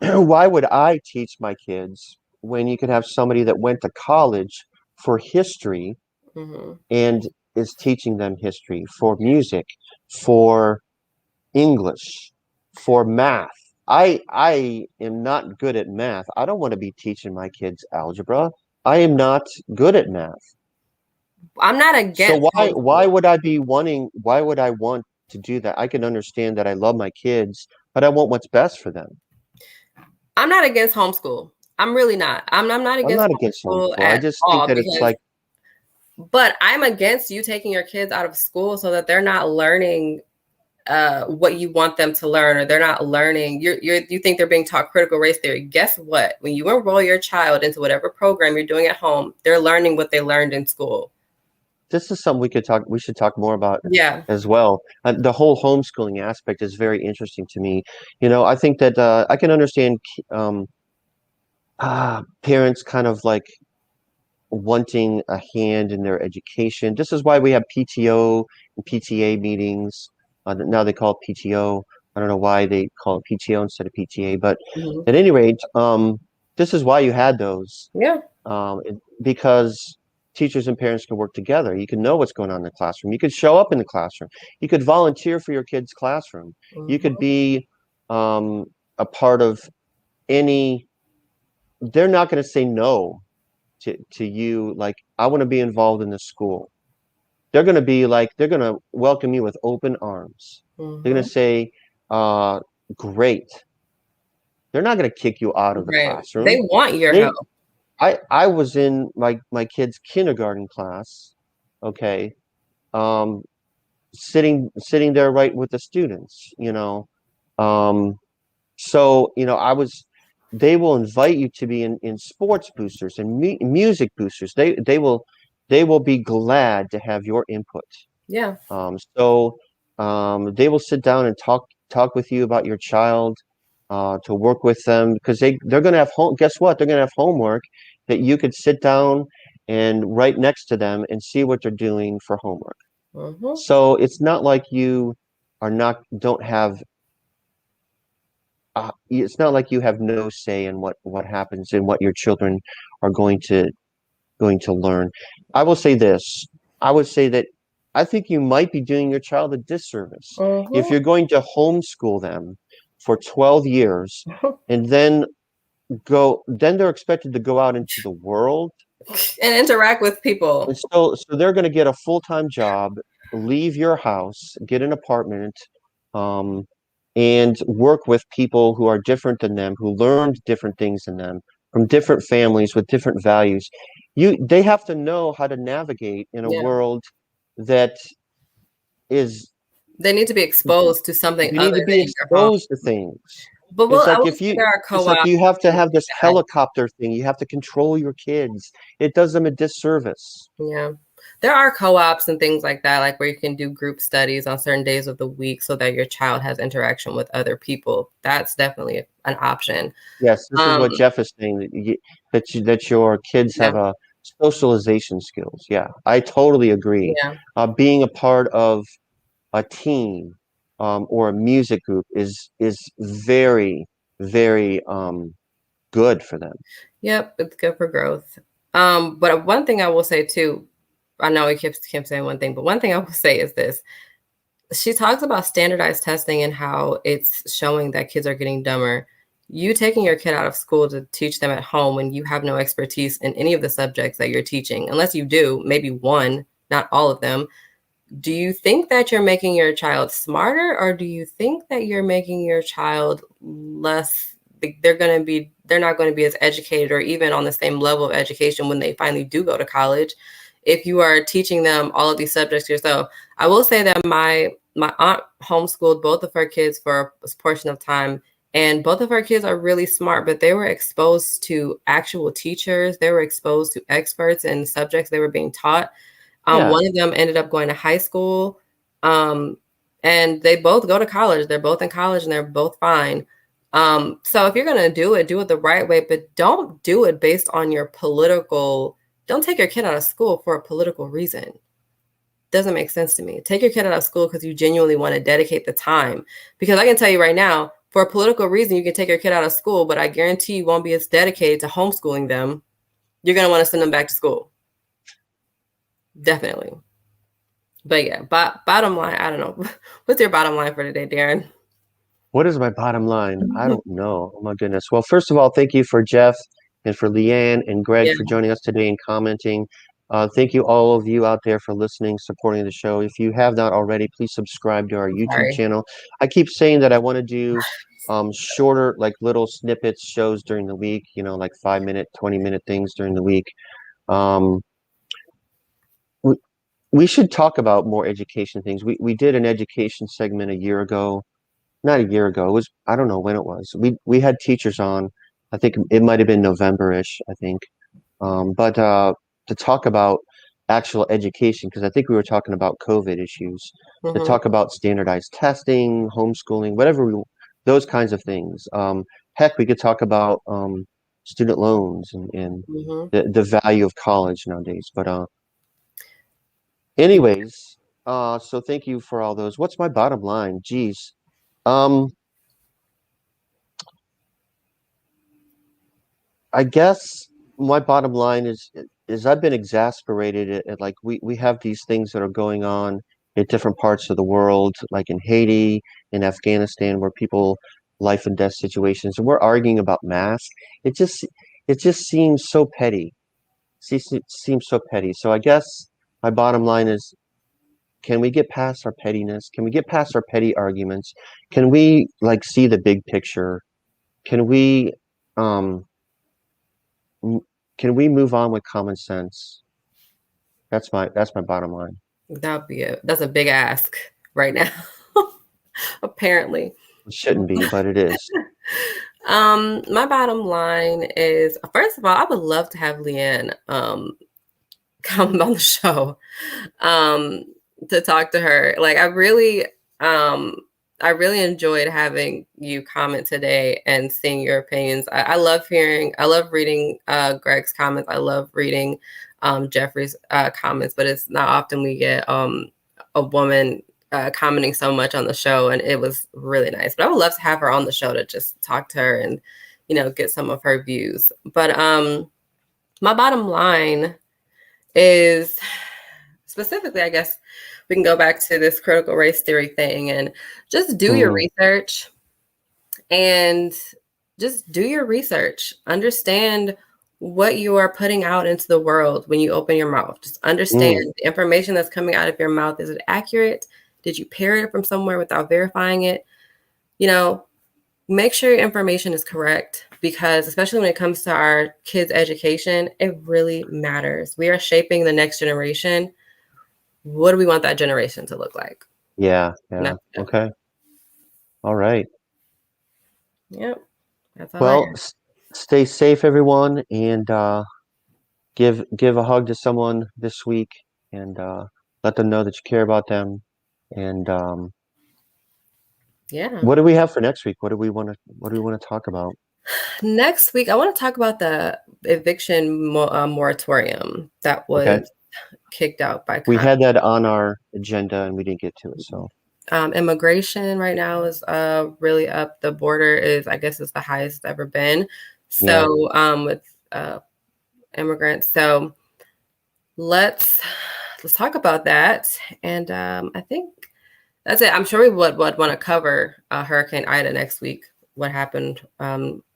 Speaker 1: why would I teach my kids when you could have somebody that went to college for history and is teaching them history, for music, for English, for math? I am not good at math. I don't want to be teaching my kids algebra. I am not good at math.
Speaker 2: I'm not against.
Speaker 1: So why would I want to do that? I can understand that I love my kids, but I want what's best for them.
Speaker 2: I'm not against homeschool. I'm really not. I'm not against homeschool
Speaker 1: I
Speaker 2: at
Speaker 1: just
Speaker 2: all
Speaker 1: think that it's like.
Speaker 2: But I'm against you taking your kids out of school so that they're not learning what you want them to learn, or they're not learning. You think they're being taught critical race theory. Guess what? When you enroll your child into whatever program you're doing at home, they're learning what they learned in school.
Speaker 1: This is something we should talk more about as well. The whole homeschooling aspect is very interesting to me. I think that I can understand parents kind of like wanting a hand in their education. This is why we have PTO and PTA meetings. Now they call it PTO. I don't know why they call it PTO instead of PTA, but at any rate, this is why you had those.
Speaker 2: Yeah.
Speaker 1: Because teachers and parents can work together. You can know what's going on in the classroom. You could show up in the classroom. You could volunteer for your kid's classroom. You could be a part of any. They're not going to say no to you. Like, I want to be involved in the school. They're going to welcome you with open arms. They're going to say, great. They're not going to kick you out of the classroom.
Speaker 2: They want your help.
Speaker 1: I was in my kid's kindergarten class, okay, sitting there right with the students, so they will invite you to be in sports boosters and music boosters. They will be glad to have your input.
Speaker 2: Yeah.
Speaker 1: So they will sit down and talk with you about your child, to work with them, because they're going to have guess what? They're going to have homework that you could sit down and right next to them and see what they're doing for homework. So it's not like you don't have. It's not like you have no say in what happens and what your children are going to learn. I will say this. I would say that I think you might be doing your child a disservice if you're going to homeschool them for 12 years and then they're expected to go out into the world
Speaker 2: and interact with people.
Speaker 1: And so they're going to get a full-time job, leave your house, get an apartment, and work with people who are different than them, who learned different things than them, from different families with different values. They have to know how to navigate in a world that is.
Speaker 2: They need to be exposed to something.
Speaker 1: You need to be exposed to things.
Speaker 2: But
Speaker 1: it's like you have to have this helicopter thing. You have to control your kids. It does them a disservice.
Speaker 2: Yeah. There are co-ops and things like that, like where you can do group studies on certain days of the week so that your child has interaction with other people. That's definitely an option.
Speaker 1: Yes, this is what Jeff is saying, that your kids have a socialization skills. Yeah, I totally agree.
Speaker 2: Yeah.
Speaker 1: Being a part of a team or a music group is very, very good for them.
Speaker 2: Yep, it's good for growth. But one thing I will say too, I know we keep saying one thing, but one thing I will say is this. She talks about standardized testing and how it's showing that kids are getting dumber. You taking your kid out of school to teach them at home when you have no expertise in any of the subjects that you're teaching, unless you do, maybe one, not all of them. Do you think that you're making your child smarter, or do you think that you're making your child less? They're not going to be as educated or even on the same level of education when they finally do go to college, if you are teaching them all of these subjects yourself. I will say that my aunt homeschooled both of her kids for a portion of time, and both of her kids are really smart, but they were exposed to actual teachers. They were exposed to experts in subjects they were being taught. One of them ended up going to high school, and they both go to college. They're both in college and they're both fine. So if you're going to do it the right way, but don't do it based on your don't take your kid out of school for a political reason. Doesn't make sense to me. Take your kid out of school because you genuinely want to dedicate the time. Because I can tell you right now, for a political reason, you can take your kid out of school, but I guarantee you won't be as dedicated to homeschooling them. You're going to want to send them back to school. Definitely. But yeah, bottom line, I don't know. What's your bottom line for today, Darren?
Speaker 1: What is my bottom line? I don't know. Oh my goodness. Well, first of all, thank you for Jeff and for Leanne and Greg for joining us today and commenting. Thank you all of you out there for listening, supporting the show. If you have not already, please subscribe to our YouTube channel. I keep saying that I want to do shorter, like little snippets shows during the week, like 5-minute, 20-minute things during the week. We should talk about more education things. We did an education segment a year ago. Not a year ago. It was, I don't know when it was. We had teachers on. I think it might have been November-ish, I think. But to talk about actual education, because I think we were talking about COVID issues, to talk about standardized testing, homeschooling, those kinds of things. Heck, we could talk about student loans and the value of college nowadays. But anyways, so thank you for all those. What's my bottom line? Geez. I guess my bottom line is I've been exasperated at like we have these things that are going on in different parts of the world, like in Haiti, in Afghanistan, where people life and death situations, and we're arguing about masks. It just seems so petty. It seems so petty. So I guess my bottom line is, can we get past our pettiness? Can we get past our petty arguments? Can we like see the big picture? Can we um can we move on with common sense? That's my bottom line.
Speaker 2: That's a big ask right now. Apparently.
Speaker 1: It shouldn't be, but it is.
Speaker 2: My bottom line is, first of all, I would love to have Leanne come on the show to talk to her. Like I really enjoyed having you comment today and seeing your opinions. I love reading Greg's comments. I love reading Jeffrey's comments, but it's not often we get a woman commenting so much on the show, and it was really nice. But I would love to have her on the show to just talk to her and, get some of her views. But my bottom line is, specifically, I guess we can go back to this critical race theory thing and just do your research and just do your research. Understand what you are putting out into the world when you open your mouth. Just understand the information that's coming out of your mouth. Is it accurate? Did you parrot it from somewhere without verifying it? Make sure your information is correct, because especially when it comes to our kids' education, it really matters. We are shaping the next generation. What do we want that generation to look like?
Speaker 1: Yeah. Okay. All right.
Speaker 2: Yep. That's all.
Speaker 1: Well, stay safe, everyone, and give a hug to someone this week, and let them know that you care about them. And what do we have for next week? What do we want to talk about?
Speaker 2: Next week, I want to talk about the eviction moratorium that was kicked out by Congress.
Speaker 1: We had that on our agenda and we didn't get to it. So
Speaker 2: immigration right now is really up. The border is, I guess, it's the highest it's ever been. So with immigrants. So let's talk about that. And I think that's it. I'm sure we would want to cover Hurricane Ida next week. What happened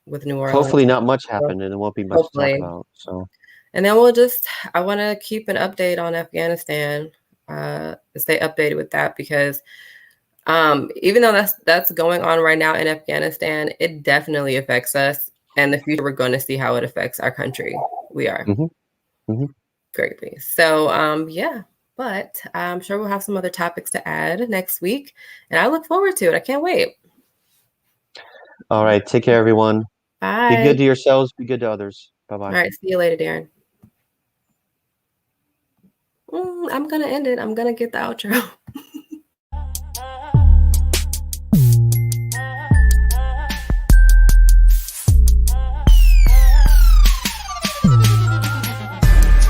Speaker 2: with New Orleans?
Speaker 1: Hopefully not much happened, and there won't be much to talk about. So,
Speaker 2: and then I want to keep an update on Afghanistan. Stay updated with that, because even though that's going on right now in Afghanistan, it definitely affects us. And in the future, we're going to see how it affects our country. We are greatly. So, but I'm sure we'll have some other topics to add next week, and I look forward to it. I can't wait.
Speaker 1: All right. Take care, everyone.
Speaker 2: Bye.
Speaker 1: Be good to yourselves. Be good to others. Bye-bye.
Speaker 2: All right. See you later, Darren. I'm going to end it. I'm going to get the outro.